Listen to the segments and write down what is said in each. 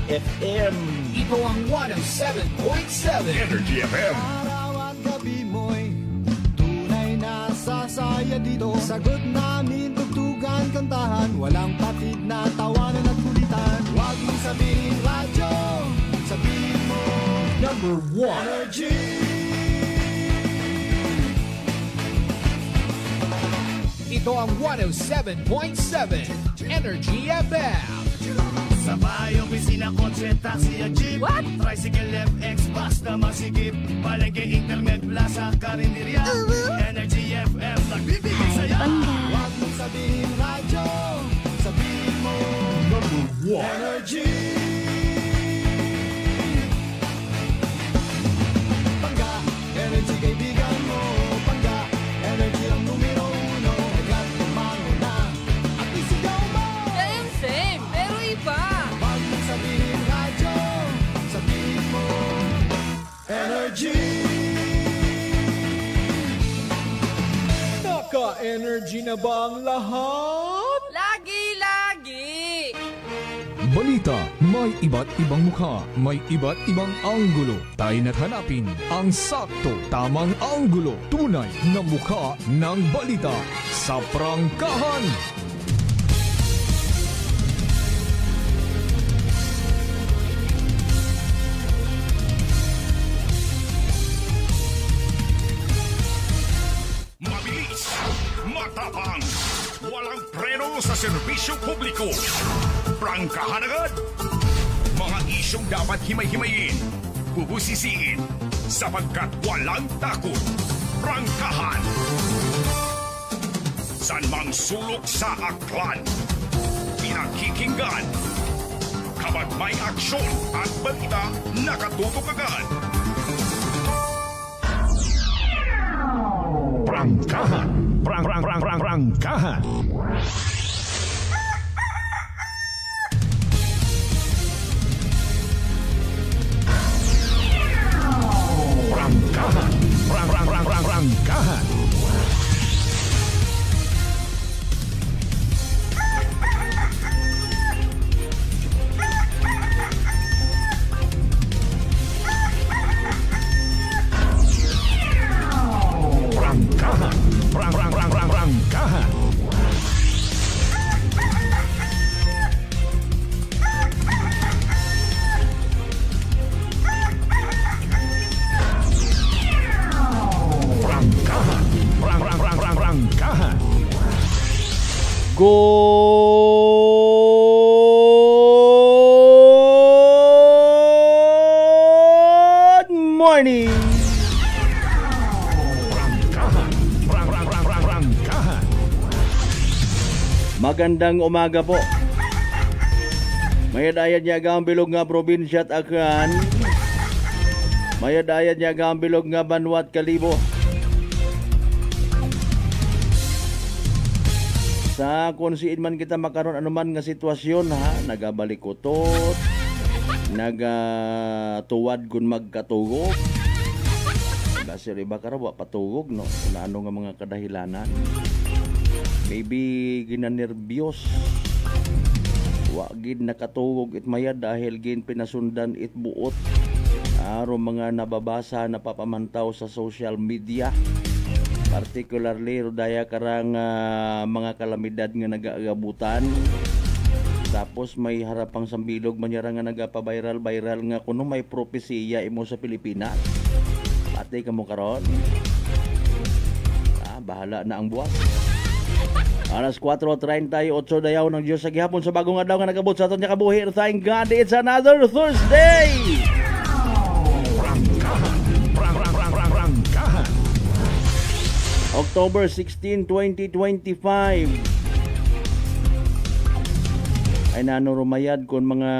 FM. Ito ang 107.7 Energy FM. Araw at gabi mo'y tunay na sasaya dito. Sagot namin, tugtugan, kantahan, walang patid na tawanan at kulitan. Huwag mong sabihin radyo, sabihin mo Number 1 Energy. Ito ang 107.7 Energy FM. Sa bahay, opisina, kotse, taxi at jeep. What? Tricycle, FX, bus na masikip. Palengke, internet, plaza, karinderya. Energy FM, nagbibigay saya. Huwag mong sabihin radyo, sabihin mo Number 1 Energy. Pangga, energy kaibigan mo. Pangga, energy ang numero uno. Agad tumango na at isigaw mo. Same, pero iba. Huwag mong sabihin radyo, sabihin mo Energy. Naka-energy na ba ang lahat? Lagi-lagi. Balita, may iba't ibang mukha, may iba't ibang anggulo. Tayo na't hanapin ang sakto, tamang anggulo. Tunay na mukha ng balita sa prangkahan. Mabilis, matapang, walang preno sa serbisyo publiko. Prangkahan agad. Mga isyong dapat himay-himayin, bubusisiin, sapagkat walang takot. Prangkahan. San mang sulok sa aklan, pinakikinggan. Kapag may aksyon at balita, nakatutok agad. Prangkahan. Prangkahan. Prangkahan. Prangkahan. Prangkahan. Prangkahan. Good morning! Prangkahan. Magandang umaga po. Mayadayad niya ang bilog nga probinsya at Aklan. Mayadayad niya ang bilog nga Banwat Kalibo. Sa kung siin man kita makaroon anuman nga sitwasyon ha, nagabalikutot, nagatuwad kung magkatugog. Kasi iba ka raw patugog no, kung ano nga mga kadahilanan. Maybe ginanerbyos. Wagid nakatugog it maya dahil gin pinasundan it buot. Aro mga nababasa na papamantaw sa social media. Particularly rodaya karang mga kalamidad nga nagaagabutan. Tapos may harapang sambilog manyara nga nagapa-viral nga kuno may propesiya imo sa Pilipinas. Pati kamo karon. Bahala na ang buwas. Alas 4:38 dayaw ng Diyos sa gihapon sa bagong adlaw nga nagabot sa aton nya kabuhi. Thank God it's another Thursday. Prangkahan. October 16, 2025. Ay nanurumayad kung mga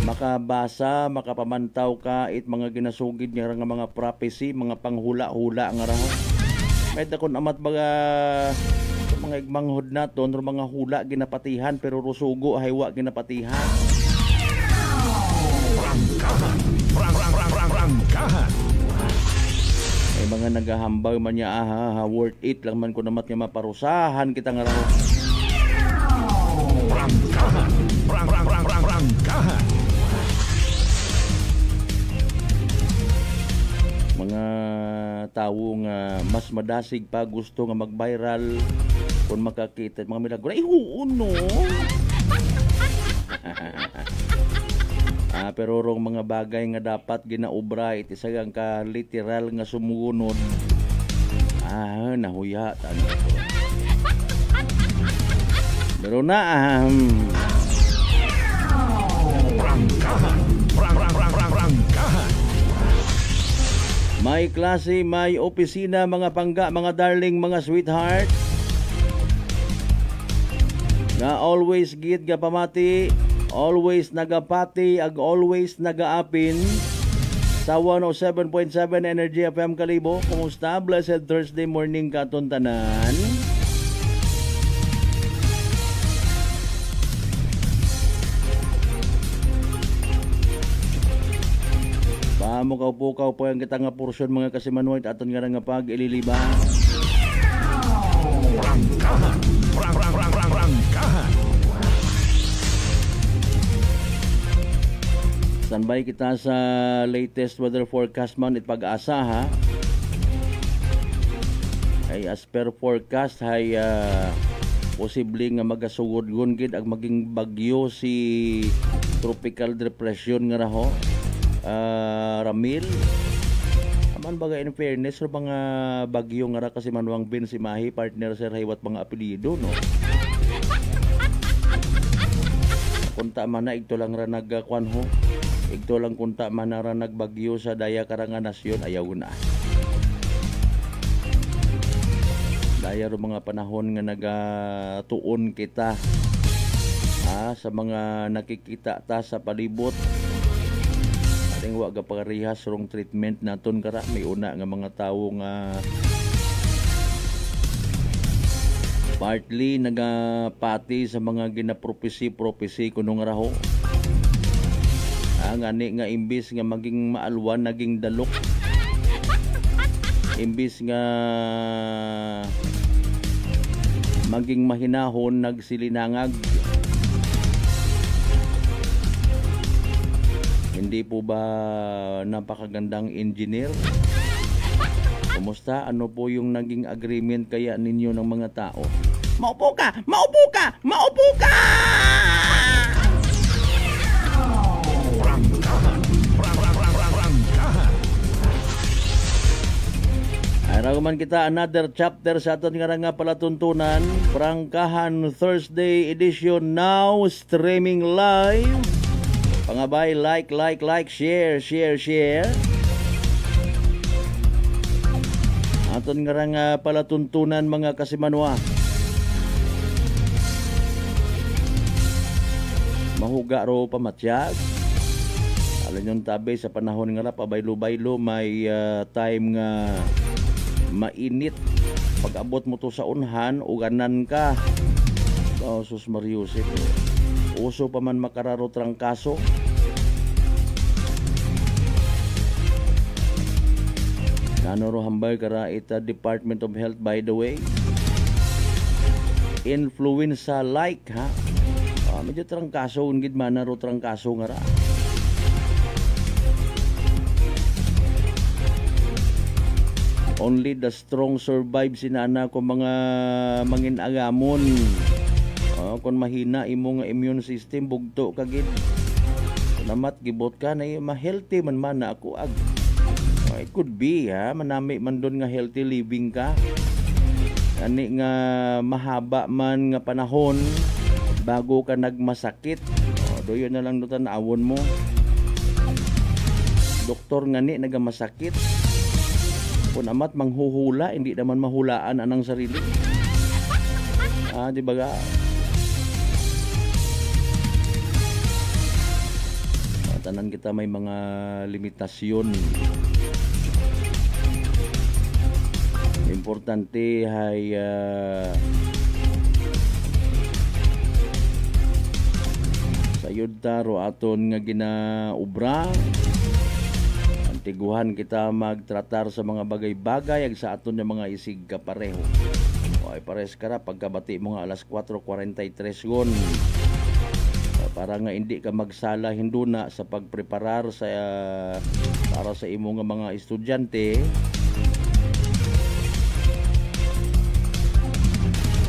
makabasa, makapamantaw ka it mga ginasugid niya nga mga prophecy, mga panghula-hula nga raw. May dakon amat baga mga igmanghod naton or mga hula ginapatihan pero rusugo haywa ginapatihan. Prangkahan. May mga naghahambag man niya worth it lang man ko namat nga maparusahan kita nga raw. Prangkahan. mga tawo nga mas madasig pa gusto nga mag-viral kung makakita mga milagro. Ay, no. Pero rong mga bagay nga dapat ginaobra iti sagang ka literal nga sumugunod. Nahuya tano. Pero na Prangkahan. may klase, may opisina, mga pangga, mga darling, mga sweetheart. Na always git ga pamati, always nagapati, ag always nagaapin. Sa 107.7 Energy FM Kalibo. Kumusta? Blessed Thursday morning katon tanan. Paamo kaupukaw po ang kita nga porsyon mga kasimanuay at aton nga nga pag ililiba. Prangkahan. Standby kita sa latest weather forecast man it pag-asa ha. Ay as per forecast ay posible nga magasugod gid ang maging bagyo si tropical depression nga raho. Ramil aman baga in fairness sa mga bagyo nga ra kasi manuang bin si Mahi partner sir haywat mga apelyido no. Kunta man na ito lang ra nagkuan ho. Ito lang kunta man na ra nagbagyo sa daya karanga nasyon ayaw na. Daya ro mga panahon nga nagatuon kita sa mga nakikita ta sa palibot. Ating wa ga parehas rong treatment naton kara may una nga mga tawo nga partly nagapati sa mga ginapropesi kuno nga raho. Ngani nga imbis nga maging maalwan naging dalok. Imbis nga maging mahinahon nagsilinangag. Hindi po ba napakagandang engineer? Kumusta? Ano po yung naging agreement kaya ninyo ng mga tao? Maupo ka! Maupo ka! Maupo ka! Araw man kita another chapter sa aton nga palatuntunan. Prangkahan Thursday edition now streaming live. Pangabay, like, share. Aton nga palatuntunan mga kasimanwa. Mahuga ro pamatyag. Alam yung tabi sa panahon nga pabaylo-baylo may time nga mainit. Pag abot mo to sa unhan, uganan ka. Sus Mariusip. Uso pa man makararo trangkaso. Nanoro hambay kara ita Department of Health by the way. Influenza like ha. Medyo trangkaso ungid man naro trangkaso nga ra. Only the strong survive sinana ko mga mangin-agamon. Kung mahina imo nga immune system bugto kagid. Namat gibot ka na ma-healthy man na ako ag. It could be manami man doon nga healthy living ka. Ani nga mahaba man nga panahon bago ka nagmasakit. Doyo na lang dutan awon mo. Doktor nga ni nagamasakit. Kung amat manghuhula, hindi naman mahulaan anang sarili. Di ba ga? Tanan kita may mga limitasyon. Importante ay sayod taro aton nga ginaubra. Tiguhan kita magtratar sa mga bagay-bagay ag sa aton nga mga isig kapareho. Ay pares kara pagkabati mo nga alas 4:43 gon. para nga hindi ka magsala hinduna sa pagpreparar sa para sa imo nga mga estudyante.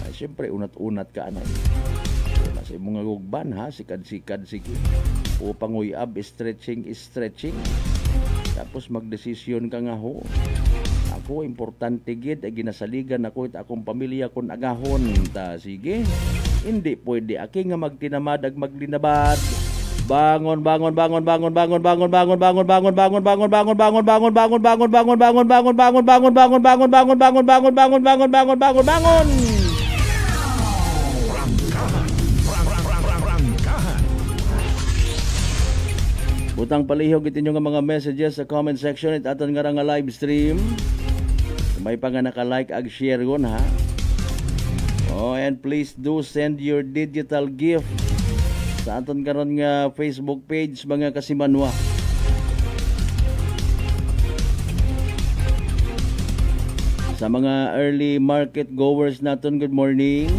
Siyempre unat-unat ka anay. Sa imo nga gugban ha, sikad-sikad sige. Upang uyab, stretching. Tapos magdesisyon ka nga ho. Ako importante gid ay ginasaligan ako it akong pamilya kon agahon ta sige. Hindi pwede aki nga magtinamad ag maglinabad. Bangon. Butang palihog itinyo nga mga messages sa comment section at aton nga nga live stream. May pa nga naka-like ag share gon ha. Oh, and please do send your digital gift sa aton karon nga Facebook page mga kasimanwa. Sa mga early market goers naton, good morning.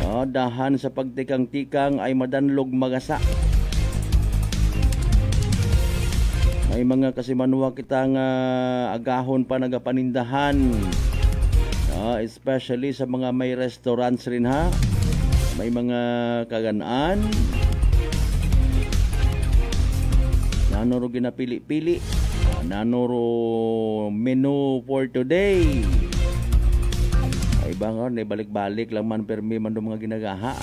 Oh, dahan sa pagtikang-tikang ay madanlog magasa. May mga kasimanwa kitang agahon pa nagapanindahan. Especially sa mga may restaurants rin ha. May mga kaganaan. Nanoro ginapili-pili. Nanoro menu for today. Ay bang balik-balik lang man permi man do mga ginagaha.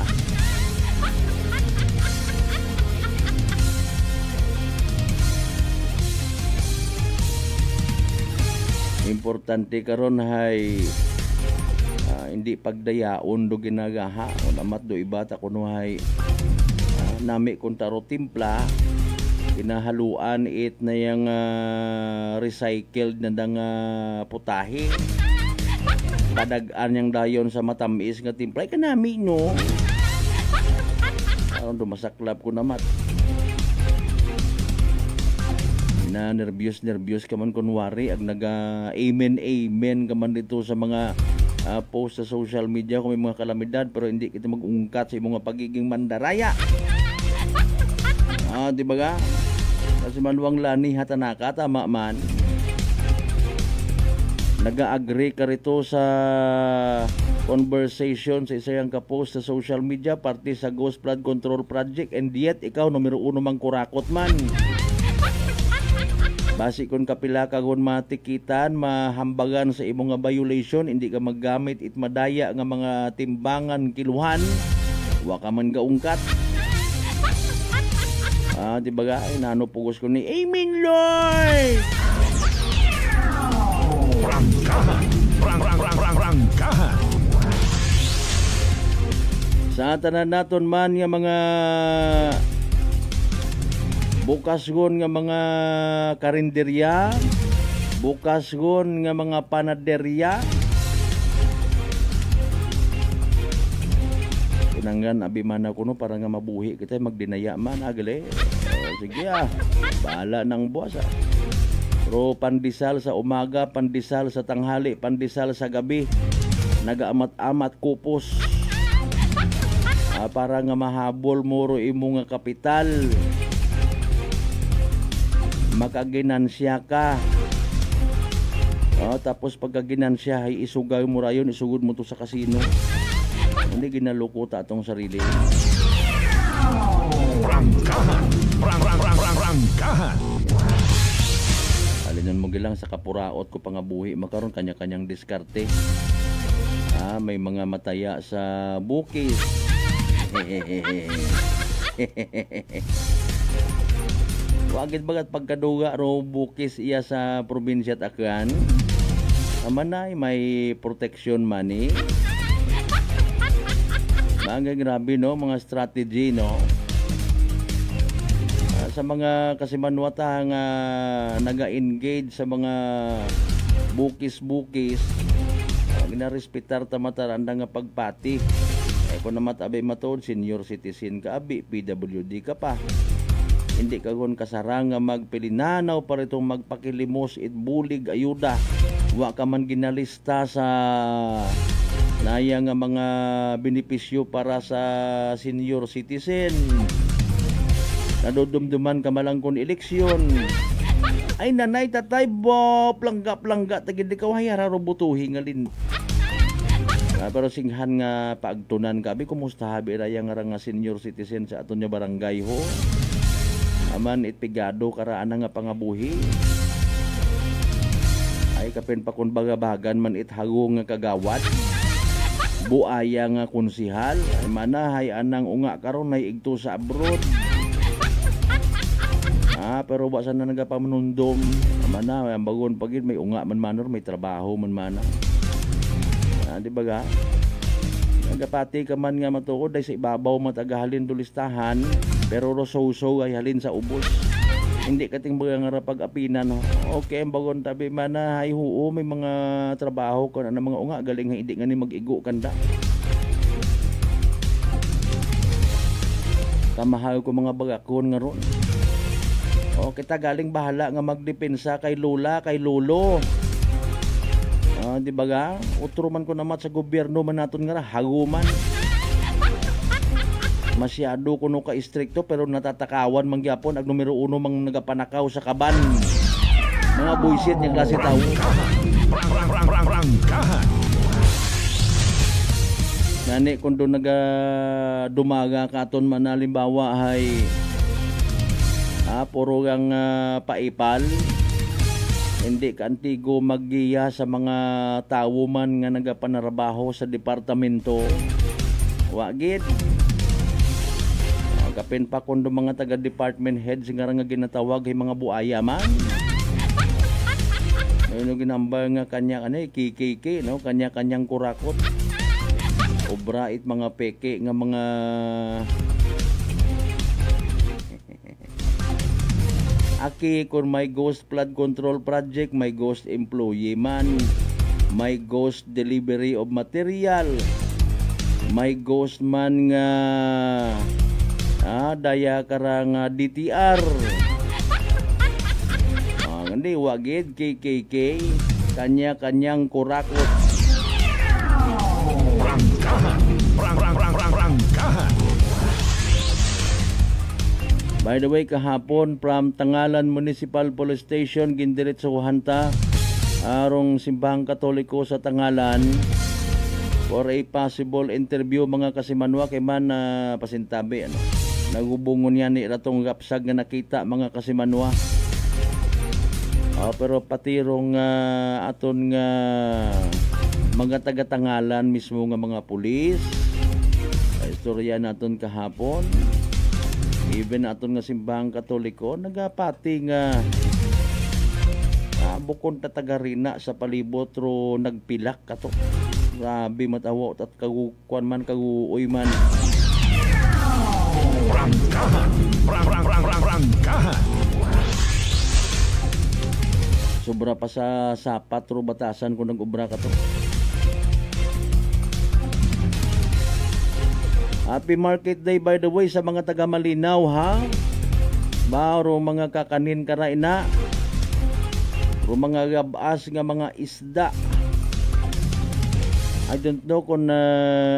Importante karon hay hindi pagdayaon do ginagaha o namat do ibata kuno hay nami kun taro timpla ginahaluan it na yang recycled na dang putahe kadagan yang dayon sa matamis nga timpla kanami no aron do masaklap ko namat na nervyos ka man kunwari ag naga amen ka man dito sa mga post sa social media kung may mga kalamidad pero hindi kita mag-ungkat sa imong pagiging mandaraya. Di ba ga? Kasi manuwang lani hatanaka tama man. Naga-agree ka rito sa conversation sa isang ka-post sa social media parte sa Ghost Flood Control Project and yet ikaw numero 1 mang kurakot man. Basi kung kapila ka kung matikitan, mahambagan sa imong nga violation, hindi ka maggamit it madaya nga mga timbangan kiluhan, wa ka man gaungkat. Diba ga? Nano pugos ko ni Amen Lord! Prangkahan. Sa tanan naton man nga mga bukas gon nga mga karinderya, bukas gon nga mga panaderya. Kinanggan abimana kuno para nga mabuhi kita magdinaya man agali. Sige bahala ng buwas Pero pandisal sa umaga, pandisal sa tanghali, pandisal sa gabi, nagaamat-amat kupos. Para nga mahabol mo ro imo nga kapital. Makaginansya ka. Tapos pagkaginansya ay isugay mo rayon, isugod mo to sa kasino. Hindi ginaloko ta atong sarili. Prangkahan. Alinan mo gilang sa kapuraot ko pangabuhi makaron kanya-kanyang diskarte. May mga mataya sa bukis. Wagid bagat pagkaduga ro bukis iya sa probinsya Aklan. Amanay may protection money. Mga grabe no, mga strategy no. Sa mga kasimanwata nga naga-engage sa mga bukis-bukis, ginarespetar tamatar anda nga pagpati. Kung namat abay matod, senior citizen ka abi, PWD ka pa. Hindi ka gon kasarang nga magpilinanaw para itong magpakilimos it bulig ayuda. wa ka man ginalista sa naya nga mga benepisyo para sa senior citizen. Nadudumduman ka malang kon eleksyon. Ay nanay tatay bo plangga tagid di ka hayara robutuhi nga lin. Pero singhan nga paagtunan kabi kumusta habi raya nga senior citizen sa aton nya barangay ho. Aman itpigado karaan nga pangabuhi. Ay kapin pa kun bagabagan man ithago nga kagawad. Buaya nga konsihal. Ay manahay anang unga karon nay igto sa abroad. Pero ba sana nagapamanundom. Mana ang bagon pagid may unga man manor, may trabaho man mana. Di ba ga? Nagapati ka man nga matuod ay sa ibabaw matagahalin dulistahan pero rososo ay halin sa ubos. Hindi kating baga nga rapag-apinan. Okay, ang bagon tabi mana ay huo may mga trabaho ko na mga unga galing nga hindi nga ni mag-igo kanda. Kamahal ko mga bagakon nga ron. Kita galing bahala nga magdepensa kay lula, kay lolo. Di ba ga? Utro man ko naman sa gobyerno man naton nga haguman. Masyado kuno ka istrikto pero natatakawan man gyapon ag numero 1 mang nagapanakaw sa kaban. Mga buisit nga klase tao. Nani kundo dumaga katon man halimbawa hay puro gang paipal. Hindi ka antigo maggiya sa mga tao man nga nagapanarabaho sa departamento. Wagid. Kapin pa kundo mga taga-department heads nga ginatawag ay mga buaya man. Ayun ginambal nga kanya KKK, no? Kanya-kanyang kurakot. Obra it mga peke nga mga aki kung may ghost flood control project, may ghost employee man, may ghost delivery of material, may ghost man nga daya karang DTR. Hindi wagid KKK, kanya-kanyang kurakot. Rangkahan. By the way, kahapon from Tangalan Municipal Police Station gindiretsohan ta arong simbahang Katoliko sa Tangalan for a possible interview mga kasimanwa kay man pasintabi nagubungon yan ni ratong gapsag nga nakita mga kasimanwa. Pero patirong aton nga mga taga-Tangalan mismo nga mga pulis. Istorya naton kahapon. Even aton nga simbahang Katoliko nagapati nga bukod tatagarina sa palibot ro nagpilak kato. Grabe matawo at kagukuan man kaguoy man. Rangkahan. Sobra pa sa sapat ro batasan kung nag-ubra kato. Happy Market Day by the way sa mga taga Malinaw ha. Baro mga kakanin karaina. Ro mga gabas nga mga isda. I don't know kung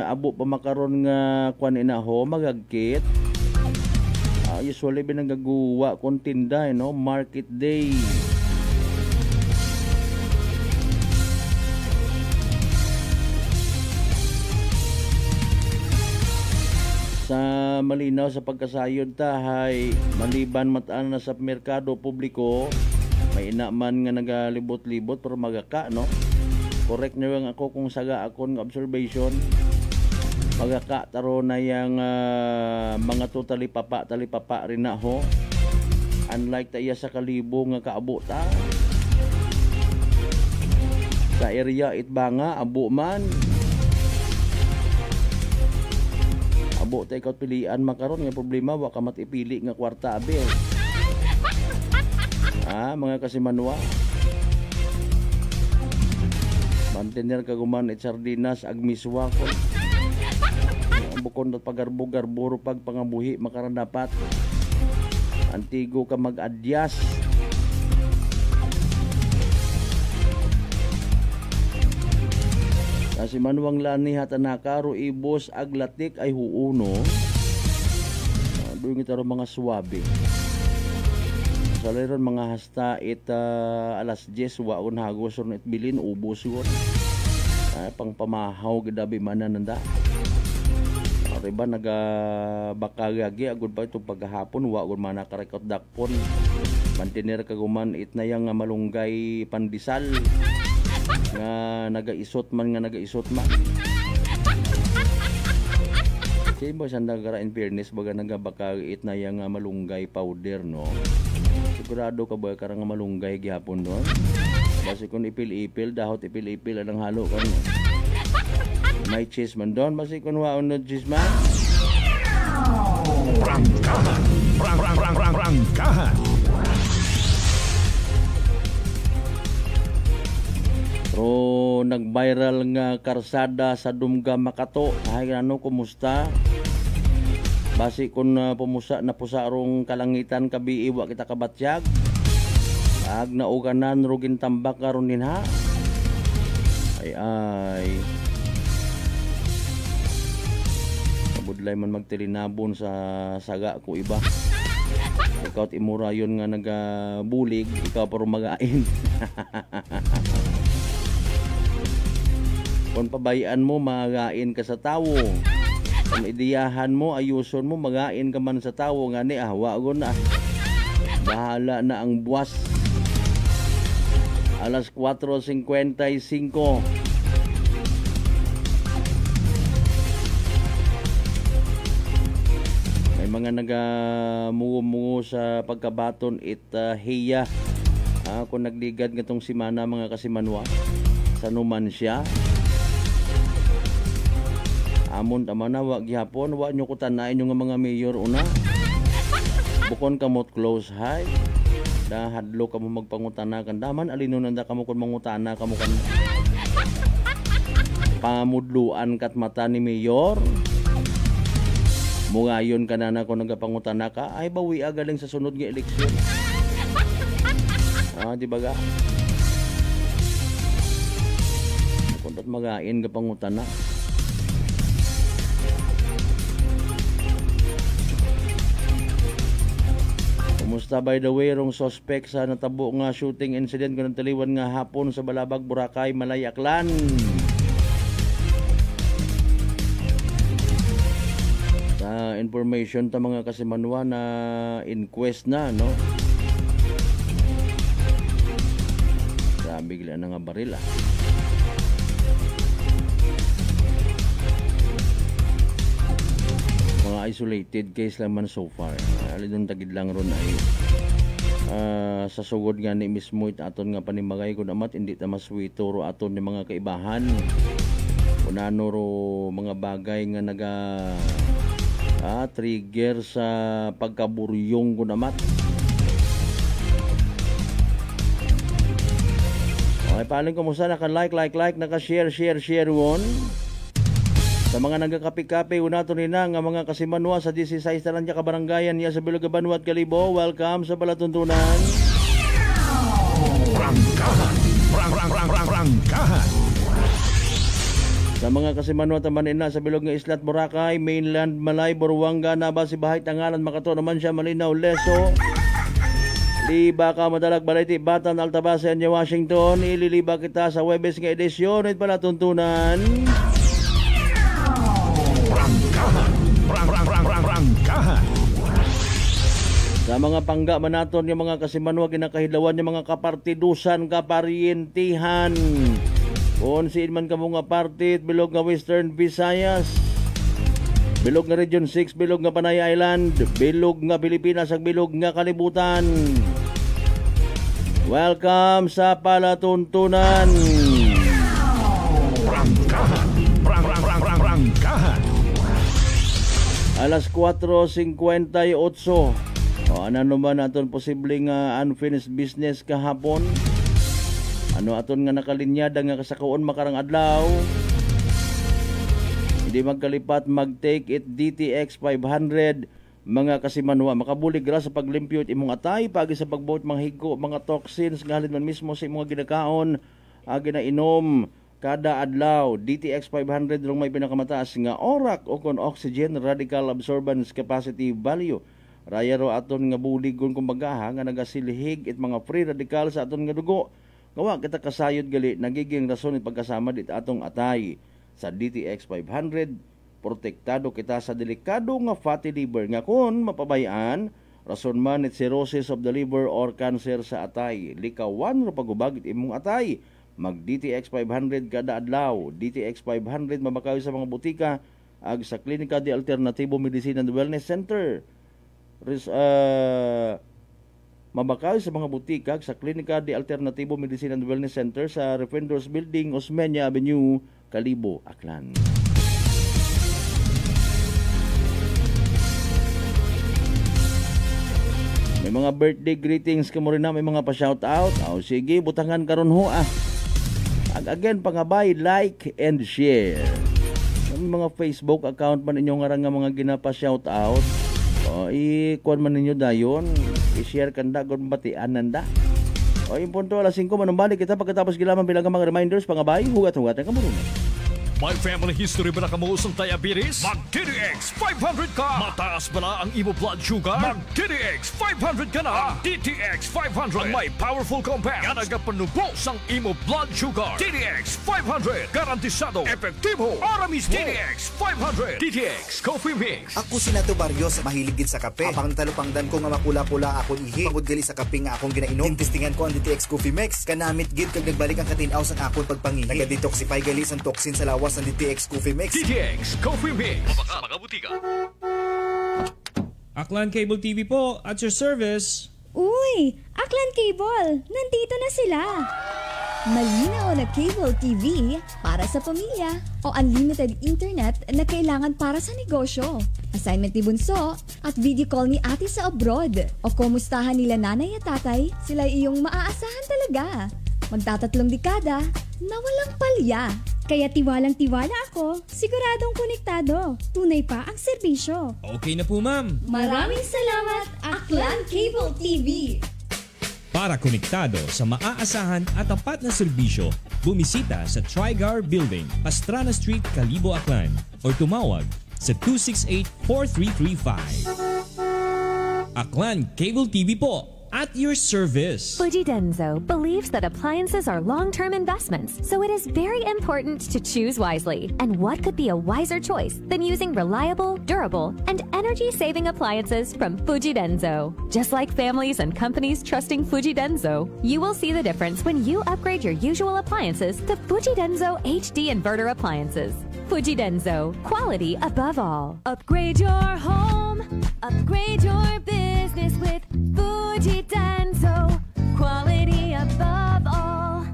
abo pa makaron nga kwan ina ho magagkit. Usually binagaguwa kung tinda Market Day. Sa Malinaw sa pagkasayod tahay maliban mataan na sa merkado publiko may inaman nga nagalibot-libot pero magaka correct na lang ako kung saga akong observation magaka taro na yang mga to talipapa rin na ho unlike taya sa kalibo nga kaabo ta sa area itbanga abo man abo tay ikaw pilian makaron nga problema wa ka matipili nga kwarta abi. Mga kasimanwa. Mantener kaguman et sardinas ag miswa ko. Bukod at pagarbo-garburo pag pangabuhi makaron dapat. Antigo ka mag-adyas. Si Manuang Lani hatanaka ro ibos aglatik ay huuno. Doon kita ro mga suwabe. Sa layron mga hasta alas 10 waon hagos ron bilin ubos yun. Pang pamahaw gidabi manananda. Ariba nagabakagagi agud pa itong paghahapon wa gud man nakarekot dakpon. Mantiner kaguman itnayang malunggay pandisal. Nga nagaisot man. Kaya ba siya nagara in fairness baga nagabakagit na yung malunggay powder, no? Sigurado ka ba karang malunggay gihapon doon? Kasi kung ipil-ipil, dahot ipil-ipil anang halo ka, no? May cheese man doon, basi kung waon no cheese man. Prangkahan. Prangkahan. Pero nag-viral nga karsada sa Dumga Makato. Ay ano, kumusta? Basi kung pumusa na pusarong kalangitan kabiiwa kita kabatyag. Ag nauganan rugin tambak karon din ha. Ay. Kabudlay man magtilinabon sa saga ko iba. Ikaw imura yun nga nagabulig, ikaw pero magain. Kung pabayaan mo, magain ka sa tawo. Kung idiyahan mo, ayuson mo, magain ka man sa tawo. Nga ni, wagon na. Bahala na ang buwas. Alas 4:55. May mga nagamungo-mungo sa pagkabaton hiya. Kung nagligad nga tong simana mga kasimanwa. Sa Numancia. Amon tama na wa gihapon wa nyo ko tanayin yung mga mayor una. Bukon kamot close high. Da hadlo kamo magpangutana kan daman alinon nanda kamo kun mangutana kamo kan pamudluan kat mata ni mayor. Mungayon kanana ko nagapangutana ka ay bawi agaling sa sunod nga eleksyon. Di ba ga? Kung magain ka pangutana. Kumusta by the way rong suspect sa natabo nga shooting incident kanang taliwan nga hapon sa Balabag, Boracay, Malay, Aklan. Sa information ta mga kasimanwa na inquest na, no? Sabi gila na nga baril Mga isolated case lang man so far. Alidon tagid lang ron ay sa sugod nga ni mismo aton nga panimagay kun amat hindi ta maswito ro aton ni mga kaibahan. Kunano ro mga bagay nga naga trigger sa pagkaburyong kun amat. Okay, paling kumusta naka-like, naka-share won. Sa mga nagkakapi-kapi, unato nina nga mga kasimanwa sa 16 Talantya Kabaranggayan niya sa Biloga Banwa at Kalibo. Welcome sa Palatuntunan. Prangkahan. Sa mga kasimanwa tamanina sa Bilog nga Islat, Boracay, Mainland, Malay, Boruanga, Naba, Sibahay, Tangalan, Makato naman siya, Malinaw, Leso, Liba ka Madalag, Balete, Batan, Altabase, Anya, Washington. Ililiba kita sa Webes nga edisyon at Palatuntunan. Prangkahan. Sa mga pangga manaton yung mga kasimanwa kinakahilawan yung mga kapartidusan, kaparientihan. Kung siin man ka mga partit, bilog nga Western Visayas, bilog nga Region 6, bilog nga Panay Island, bilog nga Pilipinas, ag bilog nga Kalibutan. Welcome sa Palatuntunan. Prangkahan. Alas 4:58. Ano naman aton posibleng unfinished business kahapon? Ano aton nga nakalinyada nga kasakuon makarang adlaw? Hindi magkalipat mag-take it DTX 500 mga kasimanwa. Makabulig ra sa paglimpyo at imong atay pagi sa pagbuot mga higo, mga toxins nga halin man mismo sa imong ginakaon, ginainom kada adlaw. DTX 500 rong may pinakamataas nga orak o kon oxygen radical absorbance capacity value. Raya ro aton nga buligon kumbaga nga nagasilihig it mga free radical sa aton nga dugo. Ngawa kita kasayod gali nagiging rason it pagkasama dit atong atay. Sa DTX 500 protektado kita sa delikado nga fatty liver nga kun mapabayaan rason man it cirrhosis of the liver or cancer sa atay. Likawan ro pagubag it imong atay. Mag DTX 500 kada adlaw. DTX 500 mabakaw sa mga butika ag sa Klinika de Alternativo Medicine and Wellness Center. Mabakaw sa mga butika sa Klinika de Alternativo Medicine and Wellness Center sa Refenders Building, Osmeña Avenue, Kalibo, Aklan. May mga birthday greetings ka mo rin na, may mga pa-shoutout. Sige, butangan karon ho Again, pangabay, like and share. May mga Facebook account man ninyo nga mga ginapa-shoutout. I-kuan man ninyo dayon. I-share kanda, kung batian nanda. Yung punto, alas 5, manumbalik kita pagkatapos gilaman bilang mga reminders, pangabay, hugat-hugat ang kamurungan. May family history ba na kamuusong diabetes? Mag-DTX 500 ka! Mataas ba na ang imo blood sugar? Mag-DTX 500 ka na! Ang DTX 500 ang may powerful compounds nga nagapanubos ang imo blood sugar. DTX 500 garantisado, epektibo, aramis. DTX 500 DTX Coffee Mix. Ako si Nato Barrios, mahilig gid sa kape. Apang talupangdan ko nga makula-pula akong ihi. Pagod gali sa kape nga akong ginainom. Tintistingan ko ang DTX Coffee Mix. Kanamit gid kag nagbalik ang katinaw sa akong pagpangihi. Naga-detoxify gali sa toxin sa lawas ng DTX Coffee Mix. DTX Coffee Mix. Mabaka mga butika. Aklan Cable TV po, at your service. Uy! Aklan Cable! Nandito na sila! Malinaw na cable TV para sa pamilya o unlimited internet na kailangan para sa negosyo. Assignment ni Bunso at video call ni ate sa abroad. O kumustahan nila nanay at tatay, sila iyong maaasahan talaga. Magtatatlong dekada na walang palya. Kaya tiwalang-tiwala ako, siguradong konektado. Tunay pa ang serbisyo. Okay na po, ma'am. Maraming salamat, Aklan Cable TV. Para konektado sa maaasahan at tapat na serbisyo, bumisita sa Trigar Building, Pastrana Street, Kalibo, Aklan, o tumawag sa 268-4335. Aklan Cable TV po. At your service. Fuji Denso believes that appliances are long-term investments, so it is very important to choose wisely. And what could be a wiser choice than using reliable, durable, and energy-saving appliances from Fuji Denso? Just like families and companies trusting Fuji Denso, you will see the difference when you upgrade your usual appliances to Fuji Denso HD inverter appliances. Fuji Denso, quality above all. Upgrade your home, upgrade your business with Fuji Denso, quality above all.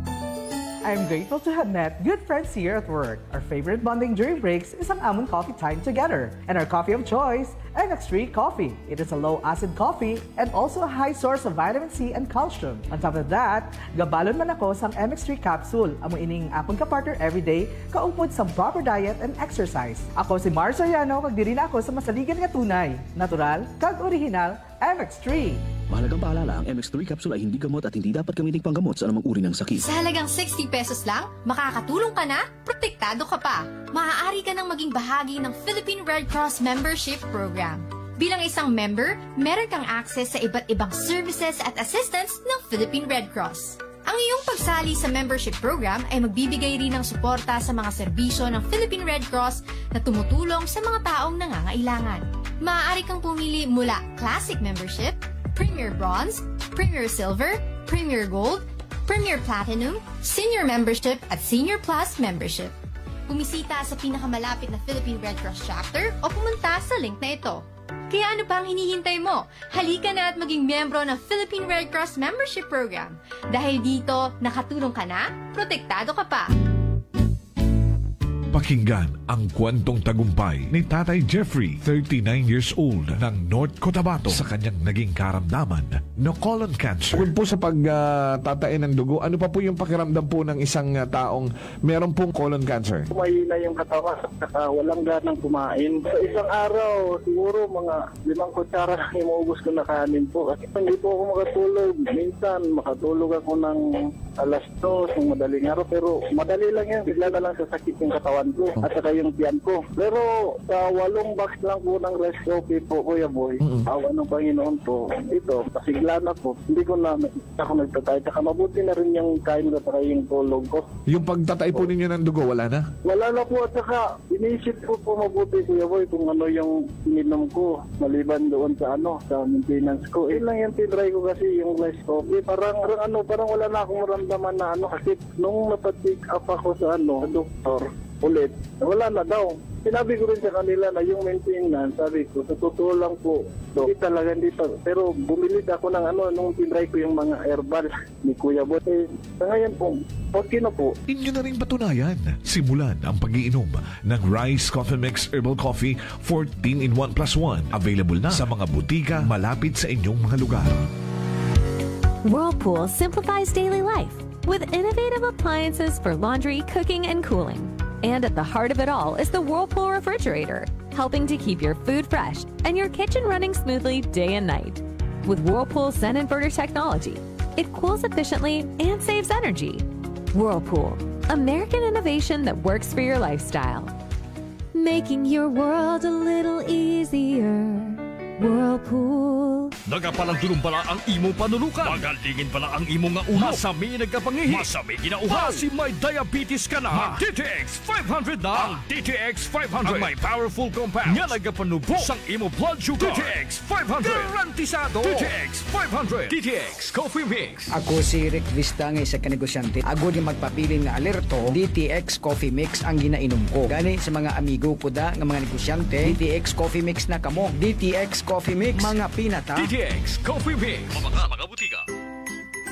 I'm grateful to have met good friends here at work. Our favorite bonding during breaks is ang amon coffee time together. And our coffee of choice, MX3 Coffee. It is a low-acid coffee and also a high source of vitamin C and calcium. On top of that, gabalon man ako sa MX3 capsule. Amo ining apong kapartner everyday, kaupod sa proper diet and exercise. Ako si Mars Soriano, magdiri na ako sa masaligan nga tunay, natural, kag original, MX3. Mahalagang paalala, ang MX3 capsule ay hindi gamot at hindi dapat gamitin panggamot sa anumang uri ng sakit. Sa halagang 60 pesos lang, makakatulong ka na, protektado ka pa. Maaari ka nang maging bahagi ng Philippine Red Cross Membership Program. Bilang isang member, meron kang access sa iba't ibang services at assistance ng Philippine Red Cross. Ang iyong pagsali sa membership program ay magbibigay rin ng suporta sa mga serbisyo ng Philippine Red Cross na tumutulong sa mga taong nangangailangan. Maaari kang pumili mula Classic Membership, Premier Bronze, Premier Silver, Premier Gold, Premier Platinum, Senior Membership at Senior Plus Membership. Bumisita sa pinakamalapit na Philippine Red Cross chapter o pumunta sa link na ito. Kaya ano pa ang hinihintay mo? Halika na at maging miyembro ng Philippine Red Cross Membership Program. Dahil dito, nakatulong ka na, protektado ka pa. Pakinggan ang kwentong tagumpay ni Tatay Jeffrey, 39 years old, ng North Cotabato sa kanyang naging karamdaman na colon cancer. Kung po sa pagtatain ng dugo, ano pa po yung pakiramdam po ng isang taong meron pong colon cancer? Mahina yung katawan at walang ganang kumain. Sa isang araw, siguro mga 5 kutsara lang yung maubos ko na kanin po. Kasi hindi po ako makatulog. Minsan, makatulog ako ng alas 2 ng madaling araw. Pero madali lang yan. Bigla na lang sasakit yung katawan ko at saka yung tiyan ko. Pero sa 8 box lang po ng rice coffee po, Kuya Boy, awa ng Panginoon po, ito, pasigla na po. Hindi ko na ako nagtatay. Saka mabuti na rin yung kain ko at yung tulog ko. Yung pagtatay po ninyo ng dugo, wala na? Wala na po at saka inisip ko po mabuti, Kuya Boy, kung ano yung ininom ko maliban doon sa sa maintenance ko. Lang yung tinry ko kasi yung rice coffee. Parang wala na akong maramdaman na kasi nung napatik up ako sa doktor ulit, wala na daw. Sinabi ko rin sa kanila na yung maintenance, sabi ko, sa totoo lang po, hindi talaga dito. Pero bumili ako ng nung tinry ko yung mga herbal ni Kuya Boy. Sa ngayon po, okay na po. Inyo na rin patunayan. Simulan ang pag-iinom ng Rice Coffee Mix Herbal Coffee 14-in-1+1. Available na sa mga butika malapit sa inyong mga lugar. Whirlpool simplifies daily life with innovative appliances for laundry, cooking, and cooling. And at the heart of it all is the Whirlpool refrigerator, helping to keep your food fresh and your kitchen running smoothly day and night. With Whirlpool Zen Inverter technology, it cools efficiently and saves energy. Whirlpool, American innovation that works for your lifestyle. Making your world a little easier. Whirlpool. Nagapalang pala ang imong panulukan. Magalingin pala ang imong nga ulo. Masami nagkapangihi. Masami ginauha. Si may diabetes ka na. DTX 500 na. Ang DTX 500. Ang may powerful compounds. Nga nagapanubo sang imo blood sugar. DTX 500. Garantisado. DTX 500. DTX Coffee Mix. Ako si Rick Vista nga isa ka negosyante. Ako di magpapiling nga alerto. DTX Coffee Mix ang ginainom ko. Gani sa mga amigo ko da nga mga negosyante. DTX Coffee Mix na kamo. DTX Coffee Mix. Mga pinata. DTX Coffee Mix. Mga butika.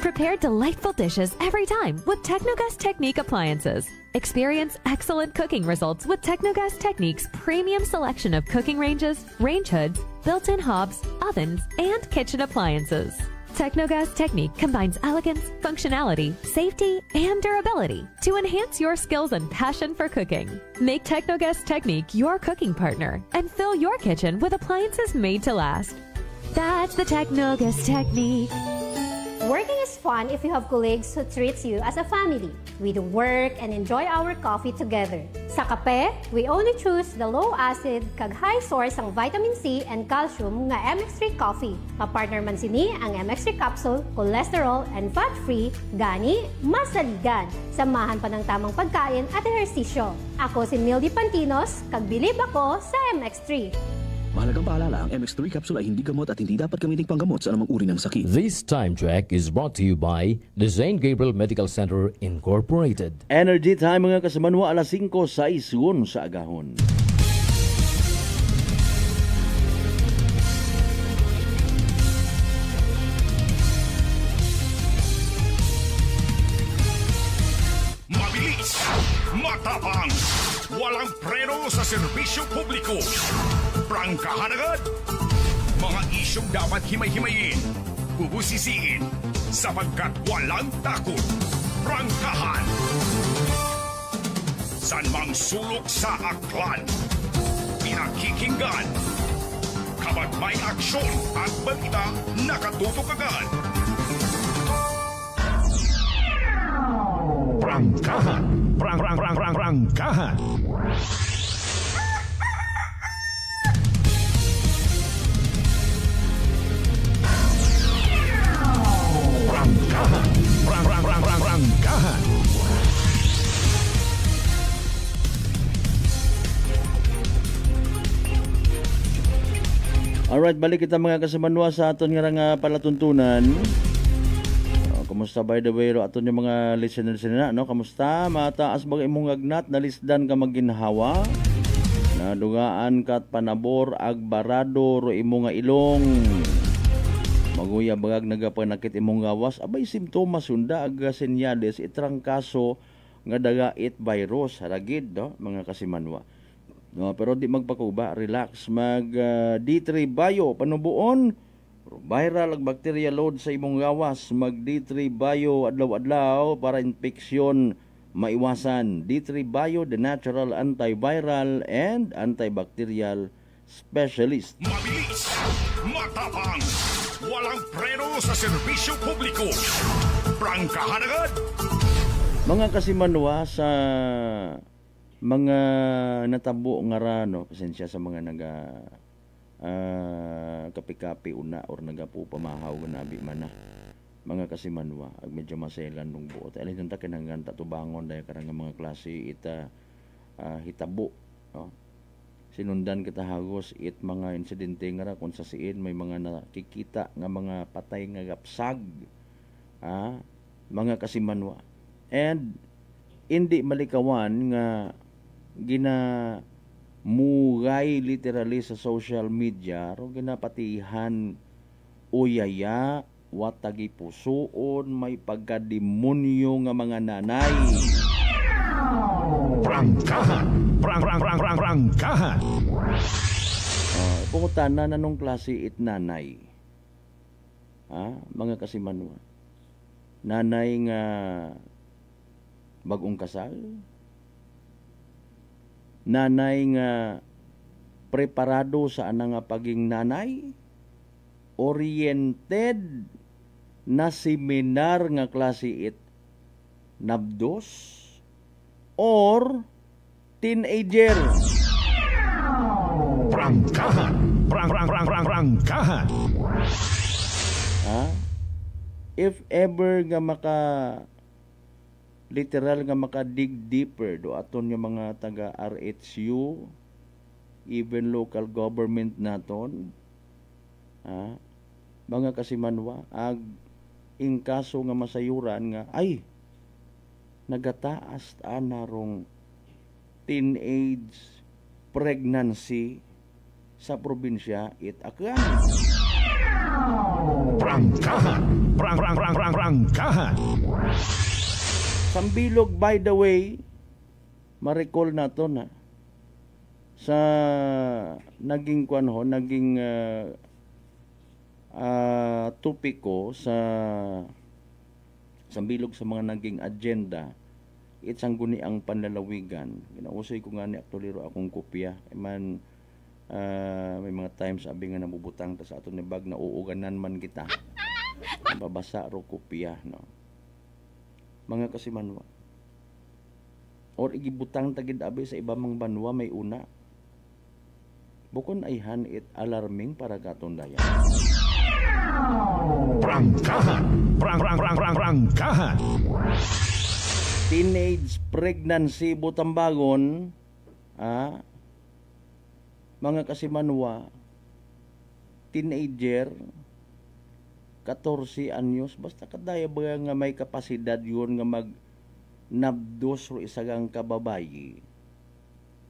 Prepare delightful dishes every time with Technogas Technique appliances. Experience excellent cooking results with Technogas Technique's premium selection of cooking ranges, range hoods, built-in hobs, ovens, and kitchen appliances. Technogas Technique combines elegance, functionality, safety, and durability to enhance your skills and passion for cooking. Make Technogas Technique your cooking partner and fill your kitchen with appliances made to last. That's the Technogas Technique. Working is fun if you have colleagues who treats you as a family. We do work and enjoy our coffee together. Sa kape, we only choose the low-acid kag high source ang vitamin C and calcium nga MX3 coffee. Kapartner man sini ang MX3 capsule, cholesterol and fat-free, gani, masaligan. Samahan pa ng tamang pagkain at ehersisyo. Ako si Mildy Pantinos, kag bilib ako sa MX3. Mahalagang paalala, ang MX3 capsule ay hindi gamot at hindi dapat gamiting panggamot sa anumang uri ng sakit. This time check is brought to you by the St. Gabriel Medical Center Incorporated. Energy time mga kasamanwa, alas 5:06 sa agahon. Mabilis, matapang, walang preno sa serbisyo publiko. Prangkahan agad. Mga isyong dapat himay-himayin, bubusisiin, sapagkat walang takot. Prangkahan. San mang sulok sa aklan, pinakikinggan. Kapag may aksyon at balita, nakatutok agad. Prangkahan. Prangkahan. Prangkahan. Alright, balik kita mga kasamanwa sa aton nga palatuntunan. Kumusta by the way ro aton yung mga listeners na no? Kamusta? Mataas ba imong agnat nalisdan ka maginhawa? Nadugaan kat panabor agbarado ro imo nga ilong. Maguya bagag nagapanakit imong gawas, abay simptomas sunda aga senyales itrangkaso nga dagait virus haragid no mga kasimanwa. No, pero di magpakuba, relax, mag D3 Bio panubuon viral ag bacteria load sa imong gawas, mag D3 Bio adlaw-adlaw para infeksyon maiwasan. D3 Bio, the natural antiviral and antibacterial specialist. Mabilis, matapang, walang preno sa serbisyo publiko. Prangkahan agad. Mga kasimanwa sa mga natabo nga rano, pasensya sa mga naga kapi-kapi una or nagapu pamahaw ganabi man na. Mga kasimanwa, ag medyo maselan nung buot. Alin ta kinanggan tatubangon dahil karang mga klase ita hitabo. No? Sinundan kita hagos it mga insidente nga ra kung sa siin may mga nakikita nga mga patay nga gapsag. Mga kasimanwa. And hindi malikawan nga ginamugay literally sa social media ro ginapatihan uyaya watagi pusoon may pagkademonyo nga mga nanay. Prangkahan. Pungutana na nung klase it nanay. Mga kasimanwa. Nanay nga bagong kasal, nanay nga preparado sa ana nga paging nanay, oriented na seminar nga klase it nabdos or teenager. Prangkahan. If ever nga literal nga maka-dig deeper do aton yung mga taga RHU, even local government naton, mga kasimanwa, ag in kaso nga masayuran nga, ay, nagataas na rong teenage pregnancy sa probinsya Itacan. Prangkahan. Sambilog, by the way, ma-recall nato na sa naging naging topiko sa sambilog sa mga naging agenda itsang guni ang panlalawigan. Ginausoy ko nga ni aktuliro akong kopya. Man may mga times abi nga nabubutang ta sa aton ni bag na uuganan man kita. Mababasa ro kopya no. Mga kasimanwa. Or igibutang tagid abi sa iba mang banwa may una. Bukon ayhan it alarming para katondayan. Prangkahan. Teenage pregnancy butambagon, mga kasimanwa, teenager, 14 anyos, basta kadaya ba nga may kapasidad yun nga nabdos ro isagang kababayi.